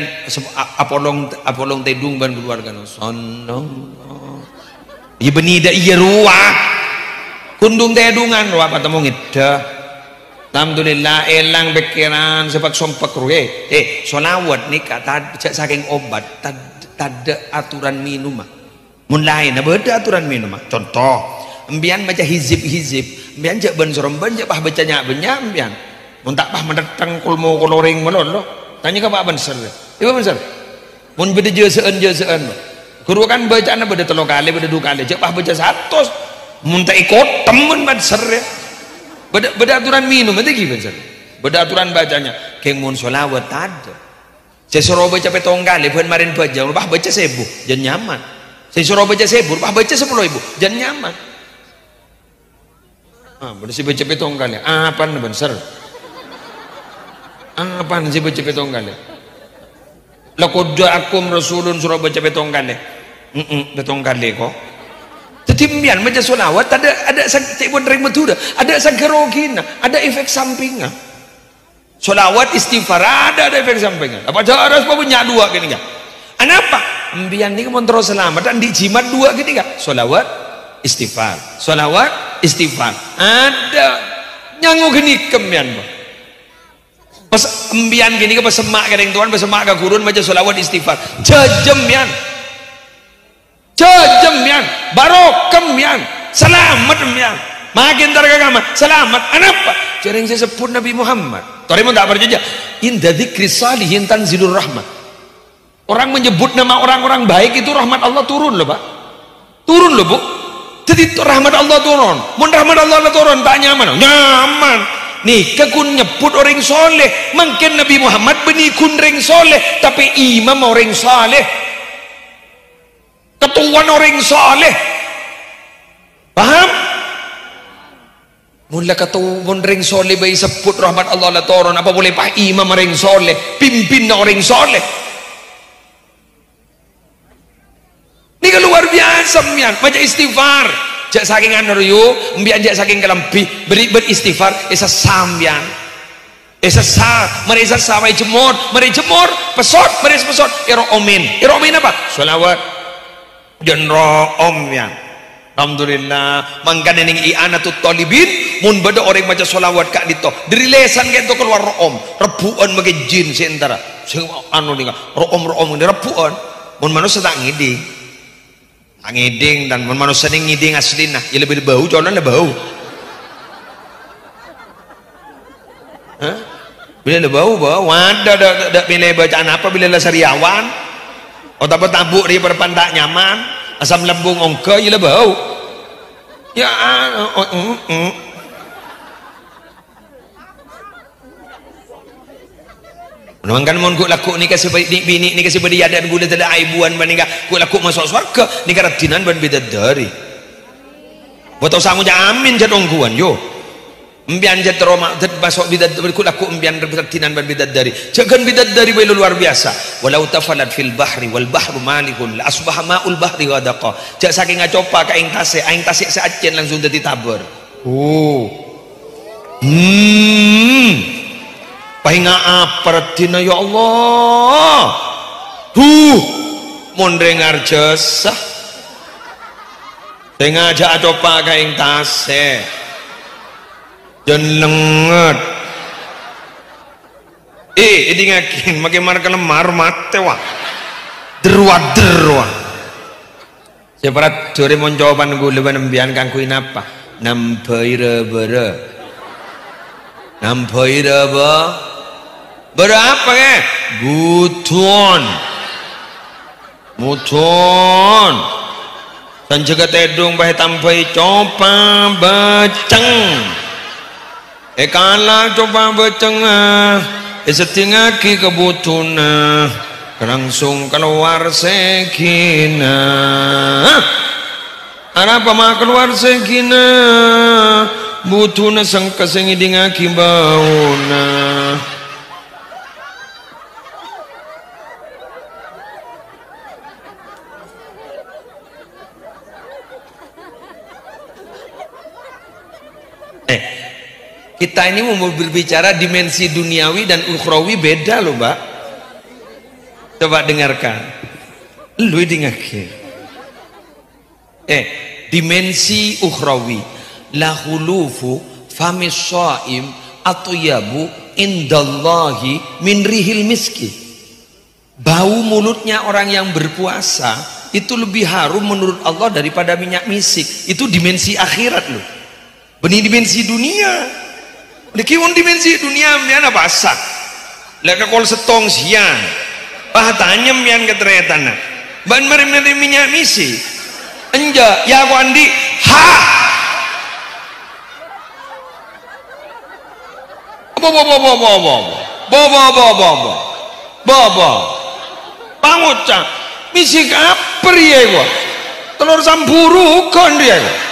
apolong tedung ban keluarga sallallahu iya benida iya ruah kundung tedungan ruah patemu ngida alhamdulillah elang pikiran sepak sompak ruhe solawat nih kata saking obat tak aturan minum mun lain beda aturan minum contoh embian baca hizib embian jak ben soromban jak pah bacanya banyak embian mun tak pah mendatang kulmo koloring melolo tanya ke Pak Benser ibu Benser mun beda jeuseen guru kan bacaan beda 3 kali beda 2 kali cek pah baca 100 mun tak ikut temen Benser ya beda aturan minum itu gimana beda aturan bacanya keng mun solawat ada saya suruh baca 7 kali pun marin baca pah baca 1000 jangan nyaman saya suruh baca 1000 pah baca 10.000 jangan nyaman beda si baca 7 kali apa nih Benser apa sih baca 7 kali laqad ja'akum rasulun surah baca 7 kali 7 kali kok jadi mbian baca solawat ada cek pun terima tu ada sagerogina ada efek sampingnya solawat istighfar ada efek sampingnya apa harus punya 2 gini kan kenapa mbian ni mau terus selamat dan dijimat 2 gini kan solawat istighfar ada nyangu gini kembian pas embian gini ke pas semak kadang tuan pas semak ke gurun baca solawat istighfar jajem barokem selamat makin tergagama selamat kenapa jaring saya sebut Nabi Muhammad torimu tak berjejak inda dzikri salihin tanzilur rahmat orang menyebut nama orang-orang baik itu rahmat Allah turun loh Pak turun loh Bu jadi rahmat Allah turun mun rahmat Allah turun tak nyaman nih kekun nyebut orang soleh mungkin Nabi Muhammad benikun orang soleh tapi imam orang soleh ketuan orang soleh paham Mula katu mun ring soleh bayi sebut rahmat Allah la turun, apa boleh pak imam ring soleh, pimpin orang soleh. Ini kan luar biasa mian, baca istighfar. Jak saking anu yu, mbian jak saking kelampi, beri beristighfar, esa sambian. Esa sa, mari esa sa, mari jemur, pesot, iro omin apa? Sholawat dan ro'om mian. Alhamdulillah, mangkana ning i'anatut talibin, mun bada orang baca sholawat kak dito, dari lesan kento keluar ro'om, rebuan bagi jin seantara, sing anu nih, ro'om ini rebuan, mun manusia tak ngiding. Ngiding dan manusia ini ngiding asli nah ya lebih bau colon lebih bau bila lebih bau ada pilih bacaan apa bila lah sariawan atau tabuk di perpantak nyaman asam lambung ongke ya lebih bau ya Nangkan mon ku laku ni kasih bini ni kasih beri adan gula tada aibuan banding ku laku masuk surga ni karatinan ban bidadari. Botau sangu jamin jadong kuan yo. Embian jad roma masuk bidadari ku laku embian karatinan ban bidadari. Jangan bidadari bae luar biasa. Walau tafalat fil bahri wal bahru malikun la asbaha ma'ul bahri wadaqa. Jak saking ngacopa ka aing tasik saacen langsung dadi tabur. Pahinga apartina ya Allah. Mun dengar jasa. Sengaja coba kaing tase. Jenenget. Ini ngakin makin marka lemar mate wah. Derwa. Separat jore mon jawaban gue leban embian kang kuin apa? Nampai ba? Berapa ya? Buton dan juga tedung bahe tampai coba beceng kala coba beceng setingaki kebutuna langsung keluar sekina apa mah keluar sekina butuna sang kasengidingaki bauna kita ini mau berbicara dimensi duniawi dan ukhrawi beda loh mbak. Coba dengarkan lu dengarkan dimensi ukhrawi lahulufu famis shaim atyabu indallahi min rihil miski. Bau mulutnya orang yang berpuasa itu lebih harum menurut Allah daripada minyak misik. Itu dimensi akhirat loh. Benih dimensi dunia. Dikiwon dimensi dunia mian apa asak. Leka kol setong siang. Tanyam mian keteretan. Ban mari minyak misi. Enja ya aku andi ha. Bobo. Pangucap. Misi kaper ya gua. Telur samburu kon dia gua.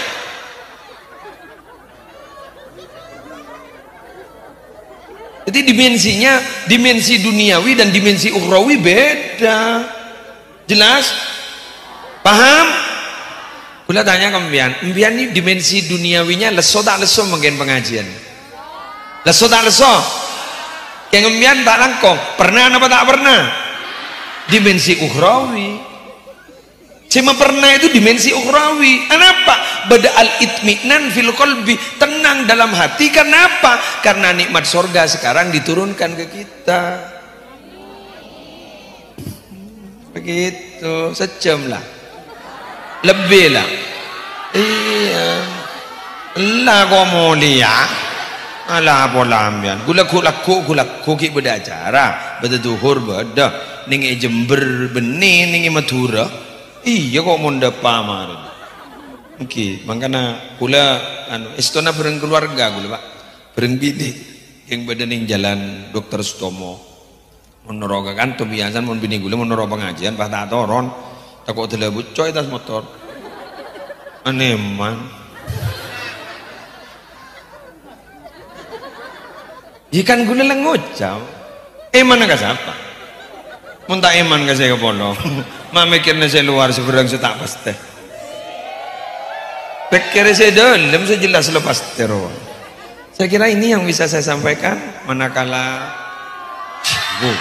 Jadi dimensinya, dimensi duniawi dan dimensi ukhrawi beda. Jelas? Paham? Kula tanya ke Mbian ini dimensi duniawinya leso tak leso mungkin pengajian. Leso tak leso? Kayak Mbian tak langkong, pernah apa tak pernah? Dimensi ukhrawi. Cuma pernah itu dimensi ukhrawi. Kenapa? Bada al-itminan fil qalbi, tenang dalam hati. Kenapa? Karena nikmat surga sekarang diturunkan ke kita. Begitu, sejam lah. Lebih lah. Iya. Lah kok mulia. Alah pola ambian. Gula ki beda acara. Beda duhur beda. Ningi Jember benih, ningi Madura. Iya kok monda pamar. Oke, makanya kula istana bareng keluarga kula Pak. Bareng bini yang badan yang jalan Dr. Sutomo. Menoroga kan tuh biasa mon bini kula menoro pengajian pas tak toron. Takut dilebut coy tas motor. Aneman. Ikan gula lengucap. Eman ka siapa? Munta eman ka saya kepono. Mamikirnya saya luar seberang saya tak pasti. Pikir saya dalam saya jelas lepas teror. Saya kira ini yang bisa saya sampaikan manakala bu.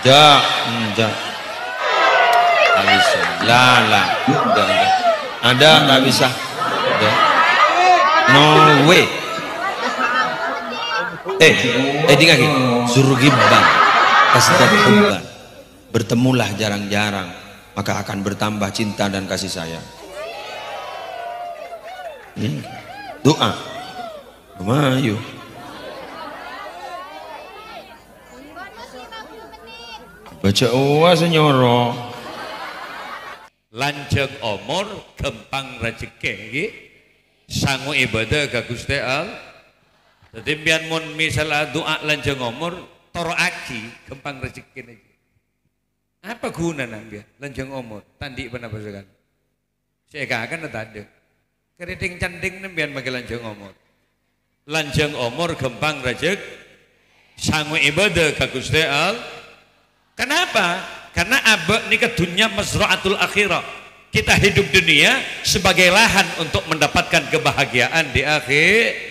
Ja. Tak bisa. Lah. Ada tak bisa. No way. Dengar lagi. Surgibban tasdabban. Bertemulah jarang-jarang, maka akan bertambah cinta dan kasih sayang. Doa. Mayu. Baca uwa senyoro. Lanjeng umur gempang rezeki nggih. Sangu ibadah ka Gusti Allah. Dadi mbiyen mun misal doa lanjeng umur toroaki gempang rezeki niki. Apa guna namanya lanjeng umur tandi apa sekan? Saya kan ada. Keriting canding nembian bagi lanjeng umur. Lanjeng umur gempang rezeki sangu ibadah ka Gusti Allah. Kenapa? Karena abek nika dunya mazra'atul akhirah. Kita hidup dunia sebagai lahan untuk mendapatkan kebahagiaan di akhir.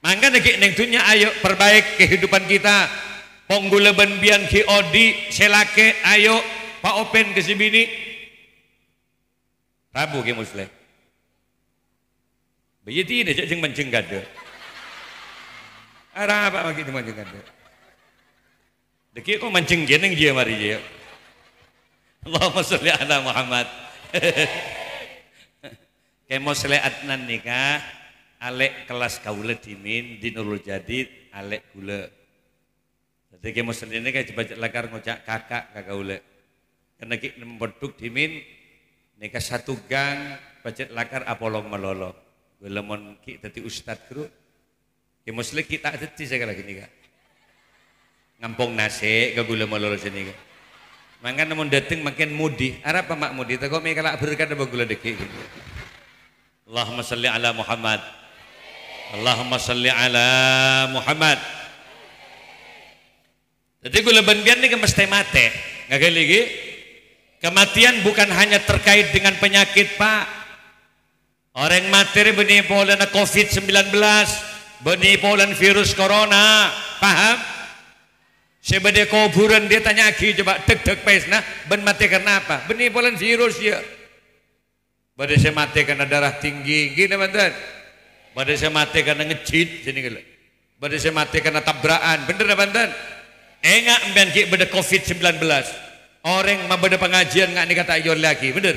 Mangga nek ning dunya ayo perbaik kehidupan kita. Ponggula benbian ki odi selake ayo Pak Open ke sibini. Rabu ki muslim. Begitu ini jeung mancing gade. Ara apa lagi mancing gade. Deki kok mancing geneng dia mari dia. Allahumma sholli ala Muhammad. Kemo seleatnan nikah alek kelas kaula dimin di Nurul Jadid alek gula. Jadi kemo ini kayak baca lakar ngocak kakak kaula. Karena kita mempeduk dimin nikah satu gang baca lakar apolong melolo. Gula mon ki tadi ustad kru. Kemo kita tadi saya lagi nikah. Ngampung nasi ke gula melolo sini kan. Mangka namun dateng makin mudi. Arab apa mak mudi? Tako me kalak berkat apa gula deki. Allahumma salli ala Muhammad. Allahumma salli ala Muhammad. Jadi gula benbian ini mesti mati. Nggak lagi. Kematian bukan hanya terkait dengan penyakit Pak. Orang materi benih polan COVID-19, benih polan virus corona, paham? Sebeda kuburan dia tanya lagi coba deg pesna ben mati karena apa? Benih polan virus ya. Pada saya mati karena darah tinggi, gini banten. Pada saya mati karena ngecit sini kalau. Pada saya mati karena tabrakan, bener banten. Enggak mbian ki beda COVID-19. Orang mah beda pengajian enggak dikata ayon lagi, bener.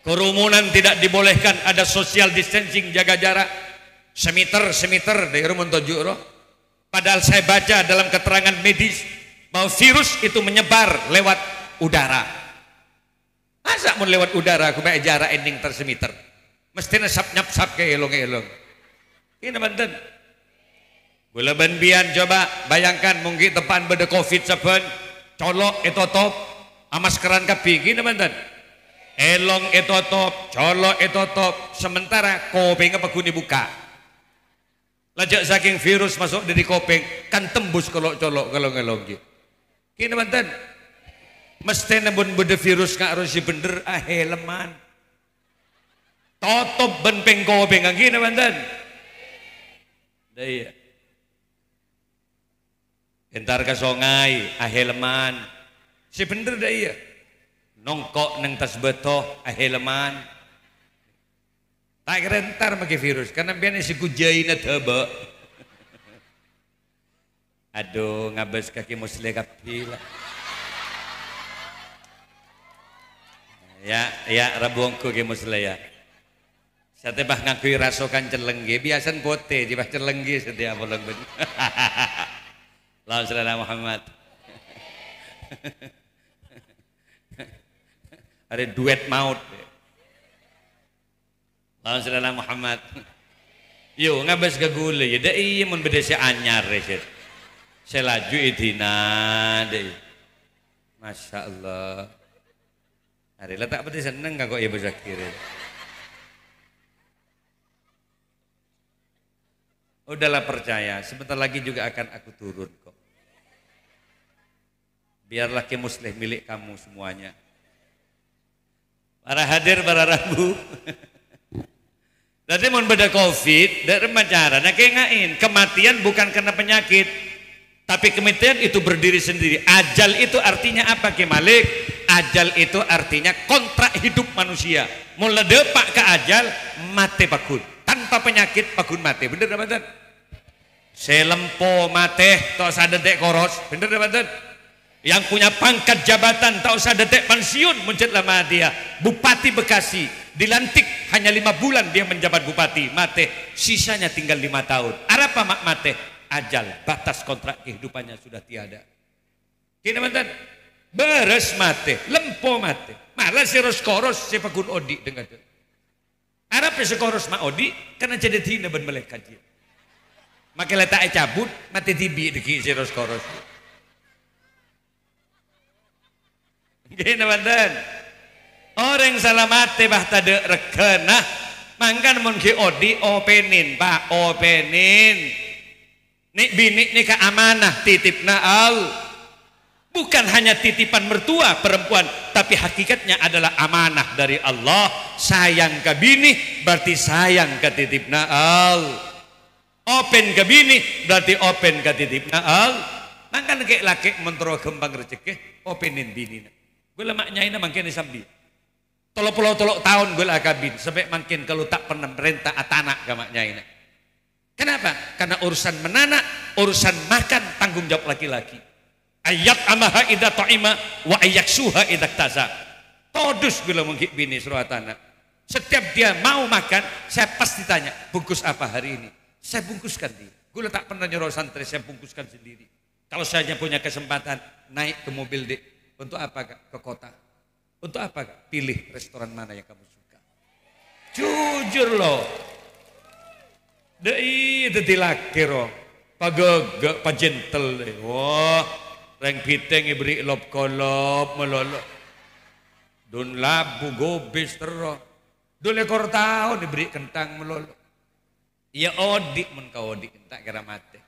Kerumunan tidak dibolehkan, ada social distancing, jaga jarak. Semiter dari rumun tujuh roh. Padahal saya baca dalam keterangan medis bahwa virus itu menyebar lewat udara. Masa mau lewat udara aku baik jarak ending tersemiter. Mestinya sap ke elong. Ini banten. Gula benbian coba bayangkan mungkin depan beda COVID saben colok etotop amaskeran kapi gini banten. Elong etotop, colok etotop sementara kopeng apa kuni buka. Lajak saking virus masuk dari kopeng kan tembus colok-colok kalau ngelong gitu. Kini banten. Mesti nabun beda virus nggak harus bener leman. Totop ben pengkopeng gini banten. Daya. Entar ke sungai leman. Si bener daya. Nongkok neng tas betoh leman. Tak kira entar pakai virus karena biasanya si kujai na teba. Aduh ngabas kaki musli kapila. Ya rabuangku ke musli ya. Sate bah ngakui rasokan celenggi biasan pote di bah celenggi setiap bolong ben. Allahumma shalli ala Muhammad. Ada duet maut. Allahumma shalli ala Muhammad. Yo ngabas ke gula ya da iya mun beda si anyar ya. Saya laju idina deh. Masya Allah. Hari lah tak pati seneng kok ibu Zakir. Udahlah percaya, sebentar lagi juga akan aku turun kok. Biarlah ke muslih milik kamu semuanya. Para hadir, para rabu. Jadi mau beda COVID, dari macara, nah kayak kematian bukan karena penyakit, tapi kematian itu berdiri sendiri. Ajal itu artinya apa Ki Malik? Ajal itu artinya kontrak hidup manusia. Mulai depak ke ajal, mati pakun. Tanpa penyakit pakun mati. Bener apa betul? Selempo mati, tak usah detik koros. Bener apa betul? Yang punya pangkat jabatan tak usah detik pensiun muncatlah dia. Bupati Bekasi dilantik hanya 5 bulan dia menjabat bupati, mati, sisanya tinggal 5 tahun. Apa mak mati? Ajal, batas kontrak kehidupannya sudah tiada. Kini mantan beres mati, lempo mati. Malah si Roskoros si Pakun Odi dengar. Arab si Koros mak Odi karena jadi tina ben melekat dia. Maka letak cabut mati tibi deki si Roskoros. Gini mantan. Orang salah mati bah tade rekena mangkan mun ki Odi openin Pak openin nik bini nik amanah titipna al bukan hanya titipan mertua perempuan tapi hakikatnya adalah amanah dari Allah. Sayang ke bini berarti sayang ke titipna al, open ke bini berarti open ke titipna al. Mangkan kek laki mentero kembang rezeki openin bini gula maknyaina mangkin sambil tolok tahun gue akabin sampai makin kalau tak pernah merintah atanak gamaknya ini. Kenapa? Karena urusan menanak, urusan makan tanggung jawab laki-laki. Ayat amaha idza ta'ima wa ayaksuha idza taza. Todus gue mungkin bini suruh atanak. Setiap dia mau makan, saya pasti tanya, bungkus apa hari ini? Saya bungkuskan dia. Gue tak pernah nyuruh santri, saya bungkuskan sendiri. Kalau saya punya kesempatan naik ke mobil dek, untuk apa Kak? Ke kota. Untuk apa Kak? Pilih restoran mana yang kamu suka. Jujur loh. Dei dadi laki roh. Pagegek, pajentel deh. Wah, reng piteng iberi lop kolop melolo. Dun labu gobis terus. Dun ekor tahun diberi kentang melolo. Ya Odi mun ka Odi tak kira mati.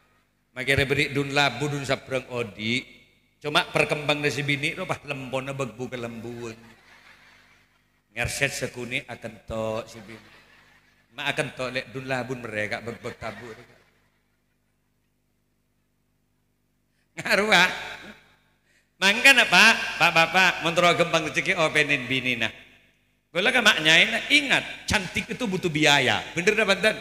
Makira beri dun labu dun sabrang Odi. Cuma perkembang dari si bini itu pas lembona begbu ke lembuan. Ngerset sekuni akan tok si bini. Mak akan tok lek dun labun mereka begbeg tabur. Ngaruh ah. Mangkan apa? Pak bapak mentero gembang rezeki openin bini nah. Gula kan maknya ingat cantik itu butuh biaya. Bener dah banten.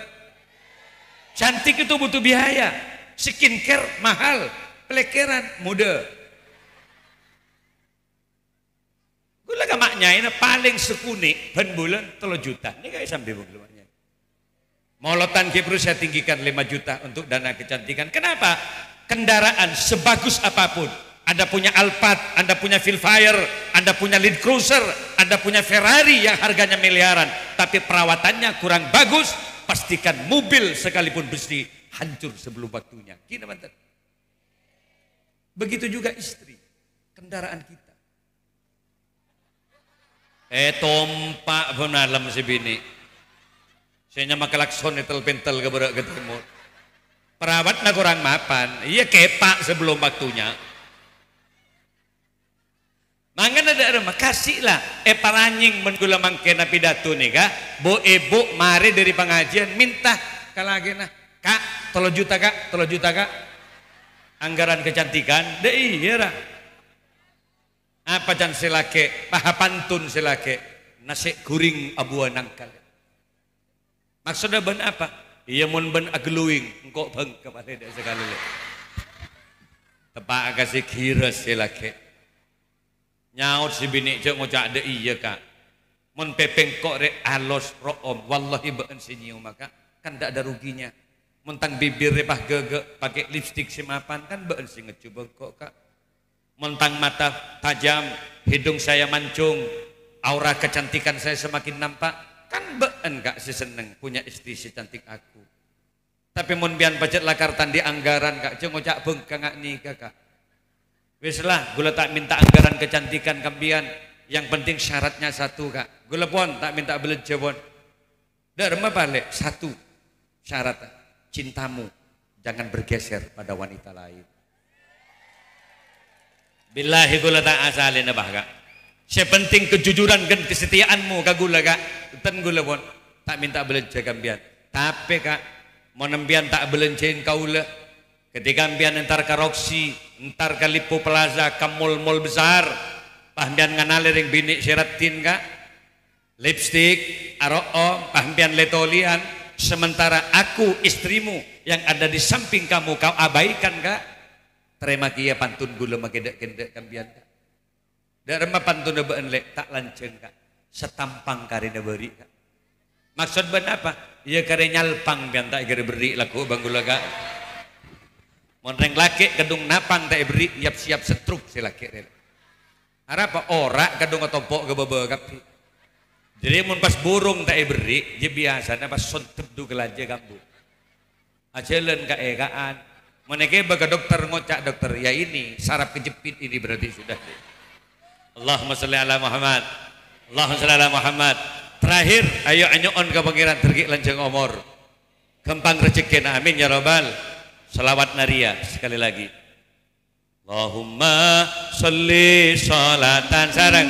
Cantik itu butuh biaya. Skincare mahal, pelekeran muda. Gula gamaknya ini paling sekuni ben bulan 3 juta. Ini kayak sampai bagaimana? Molotan Kipru saya tinggikan 5 juta untuk dana kecantikan. Kenapa? Kendaraan sebagus apapun. Anda punya Alphard, Anda punya Vilfire, Anda punya Land Cruiser, Anda punya Ferrari yang harganya miliaran, tapi perawatannya kurang bagus, pastikan mobil sekalipun besi hancur sebelum waktunya. Gini mantan. Begitu juga istri, kendaraan kita. Tompak pun alam si bini. Saya nyama kelakson pentel ke berak ketemu. Perawatnya kurang mapan. Iya kepak sebelum waktunya. Mangan ada rumah kasihlah. Paranying menggula mangkena pidato nih kak. Bo ibu mari dari pengajian minta kalagi nah. Kak 3 juta kak, 3 juta kak. Anggaran kecantikan. Deh iya lah. Apa jan silake, paha pantun silake, nasi guring abuan nangkal. Maksudnya ben apa? Iya mun ben agluing, engkau bang kepala dia sekali. Tepak kasih kira silake. Nyaut si bini cek ngocak de iya kak. Mun pepeng kok rek alos room, wallahi ben sinyiu maka kan tidak ada ruginya. Mentang bibir repah gegek pakai lipstik si mapan kan ben sih ngecoba kok kak. Mentang mata tajam, hidung saya mancung, aura kecantikan saya semakin nampak, kan been gak sih seneng punya istri secantik aku. Tapi mun bian pacet lakar tandi anggaran kak, ceng ngocak bengka ngak nikah kak. Wis lah, gula tak minta anggaran kecantikan kambian, yang penting syaratnya satu kak. Gula pun tak minta belanja pun. Dharma balik satu syarat. cintamu jangan bergeser pada wanita lain. Billahi gula tak asalin apa kak. Sepenting kejujuran dan kesetiaanmu kak gula kak. Ten gula pun tak minta belanja kambian. Tapi kak mau nembian tak belanjain kau le. Ketika kambian entar ke Roxy, entar ke Lipo Plaza, ke mall-mall besar, pahmbian nganale ring bini syaratin kak. Lipstick, aroo, pahmbian letolian. Sementara aku istrimu yang ada di samping kamu kau abaikan kak. Terima kia pantun gula makedek-kedek kambian kak. Darma pantun been lek tak lanceng kak. Setampang karina beri kak. Maksud ben apa? Ya kare nyalpang bian tak kare beri laku bang gula kak. Monreng laki kedung napang tak beri siap setruk si laki. Arah apa ora kedung otopok ke bebe kap. Jadi mun pas burung tak beri, je biasa pas sontep du kelaje kambu. Acelen ka ekaan. Meneke baga dokter ngocak dokter, ya ini saraf kejepit ini berarti sudah. Allahumma sholli ala Muhammad. Allahumma sholli ala Muhammad. Terakhir, ayo anyoon ke pangeran tergik lanjeng omor. Kempang rezeki amin ya rabbal. Selawat naria sekali lagi. Allahumma sholli sholatan sarang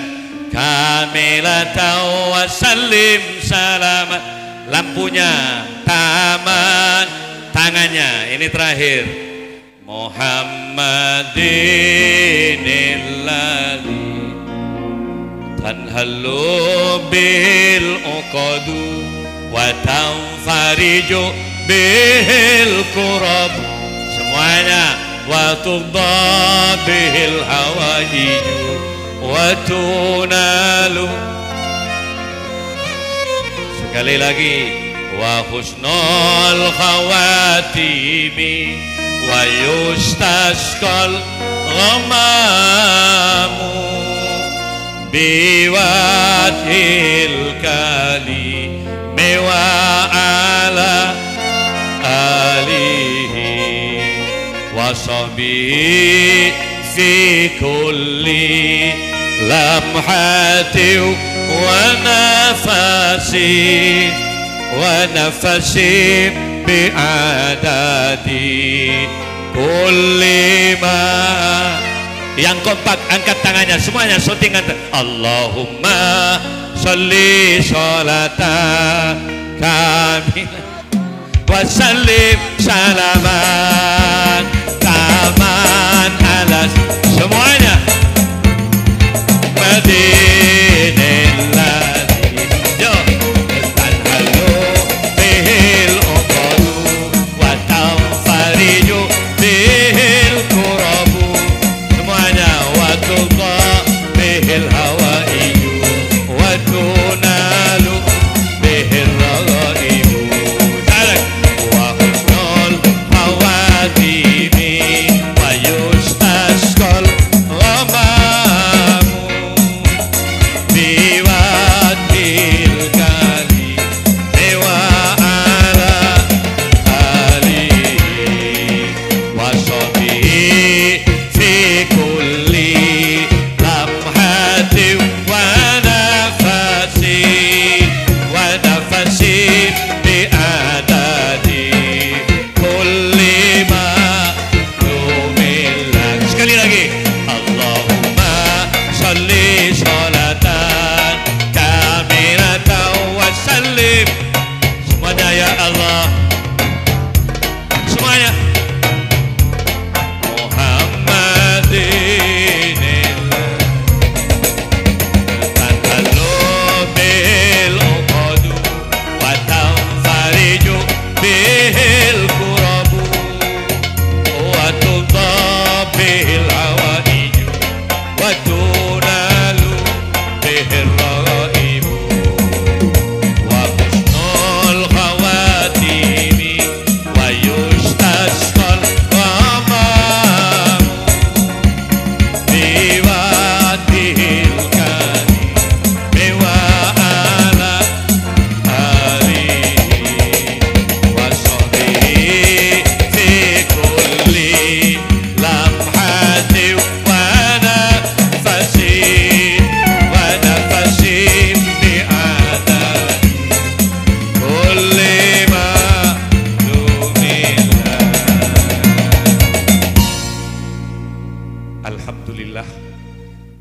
kamilatan wa sallim salamat. Lampunya taman, tangannya ini terakhir. Muhammadin alladzi tanhalu bil uqadu wa tanfariju bil kurab. Semuanya wa tudda bil hawaiju wa tunalu. Sekali lagi, wa husnul khawatimi wa yustasqal ghamamu biwatil kali mewa ala alihi wa sahbihi fi kulli lamhati wa nafasi bi'adadi kulli ma. Yang kompak angkat tangannya semuanya syutingan. Allahumma sholli sholatan kamilah wa sallim salaman taman alas. Semuanya Madinillah.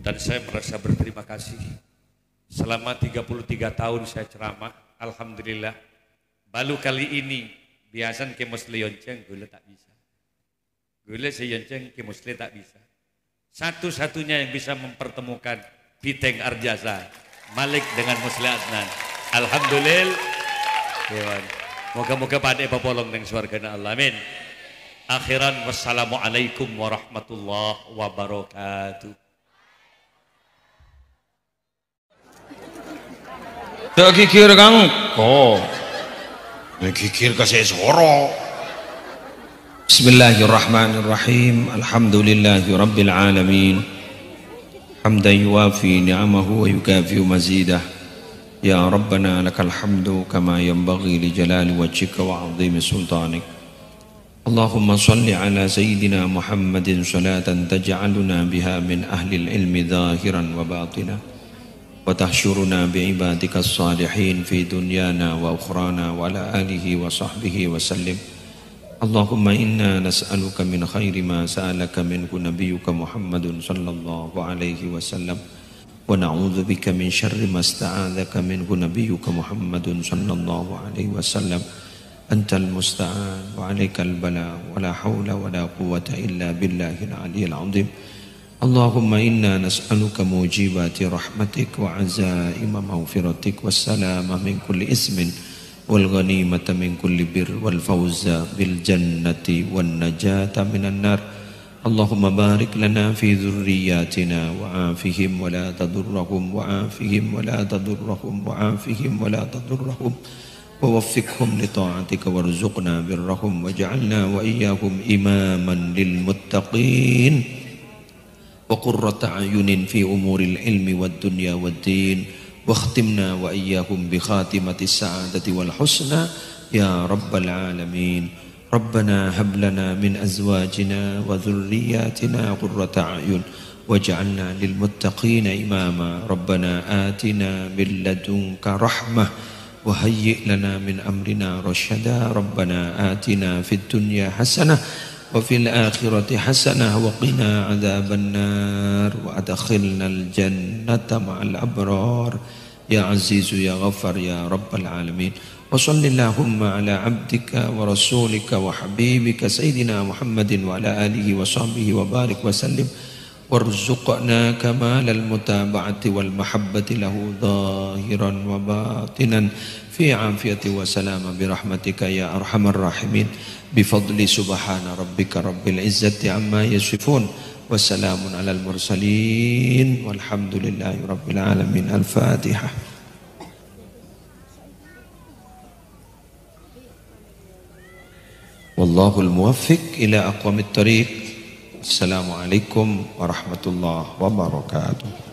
Dan saya merasa berterima kasih. Selama 33 tahun saya ceramah, alhamdulillah. Baru kali ini biasan ke musli yonceng gula tak bisa. Gula si yonceng ke musli tak bisa. Satu-satunya yang bisa mempertemukan Biteng Arjasa, Malik dengan Musli Adnan. Alhamdulillah. Moga-moga pada papolong dengan swargana Allah. Amin. Akhiran wassalamualaikum warahmatullahi wabarakatuh. Tak kikir kang ko. Kikir kasih soro. Bismillahirrahmanirrahim. Alhamdulillahi rabbil alamin. Hamdan yuwafi ni'amahu wa yukafi mazidah. Ya Rabbana lakal hamdu kama yanbaghi li jalali wajhika wa 'azimi sultanik. Allahumma salli ala sayyidina Muhammadin salatan taj'aluna biha min ahli al-ilmi zahiran wa batina. وتحشرنا بعبادك الصالحين في دنيانا وأخرانا وعلى آله وصحبه وسلم. اللهم إنا نسألك من خير ما سألك منه نبيك محمد صلى الله عليه وسلم ونعوذ بك من شر ما استعاذك منه نبيك محمد صلى الله عليه وسلم. أنت المستعان وعليك البلاء ولا حول ولا قوة إلا بالله العلي العظيم. اللهم إنا نسألك موجبات رحمتك وعزائم مغفرتك والسلامة من كل إثم والغنيمة من كل بر والفوز بالجنة والنجاة من النار. اللهم بارك لنا في ذرياتنا وعافهم ولا تضرهم وعافهم ولا تضرهم وعافهم ولا تضرهم ووفقهم لطاعتك وارزقنا برهم واجعلنا وإياهم إماما للمتقين وقرة أعين في أمور العلم والدنيا والدين واختمنا وإياهم بخاتمة السعادة والحسنى يا رب العالمين. ربنا هب لنا من أزواجنا وذرياتنا قرة أعين واجعلنا للمتقين إماما. ربنا آتنا من لدنك رحمة وهيئ لنا من أمرنا رشدا. ربنا آتنا في الدنيا حسنة وفي الآخرة حسنة وقنا عذاب النار وأدخلنا الجنة مع الأبرار يا عزيز يا غفر يا رب العالمين. وصل اللهم على عبدك ورسولك وحبيبك سيدنا محمد وعلى آله وصحبه وبارك وسلم وارزقنا كمال المتابعة والمحبة له ظاهرا وباطنا في عافية وسلام برحمتك يا أرحم الراحمين. بفضل سبحان ربك رب العزة عما يصفون وسلام على المرسلين والحمد لله رب العالمين. الفاتحة. والله الموفق إلى أقوم الطريق. السلام عليكم ورحمة الله وبركاته.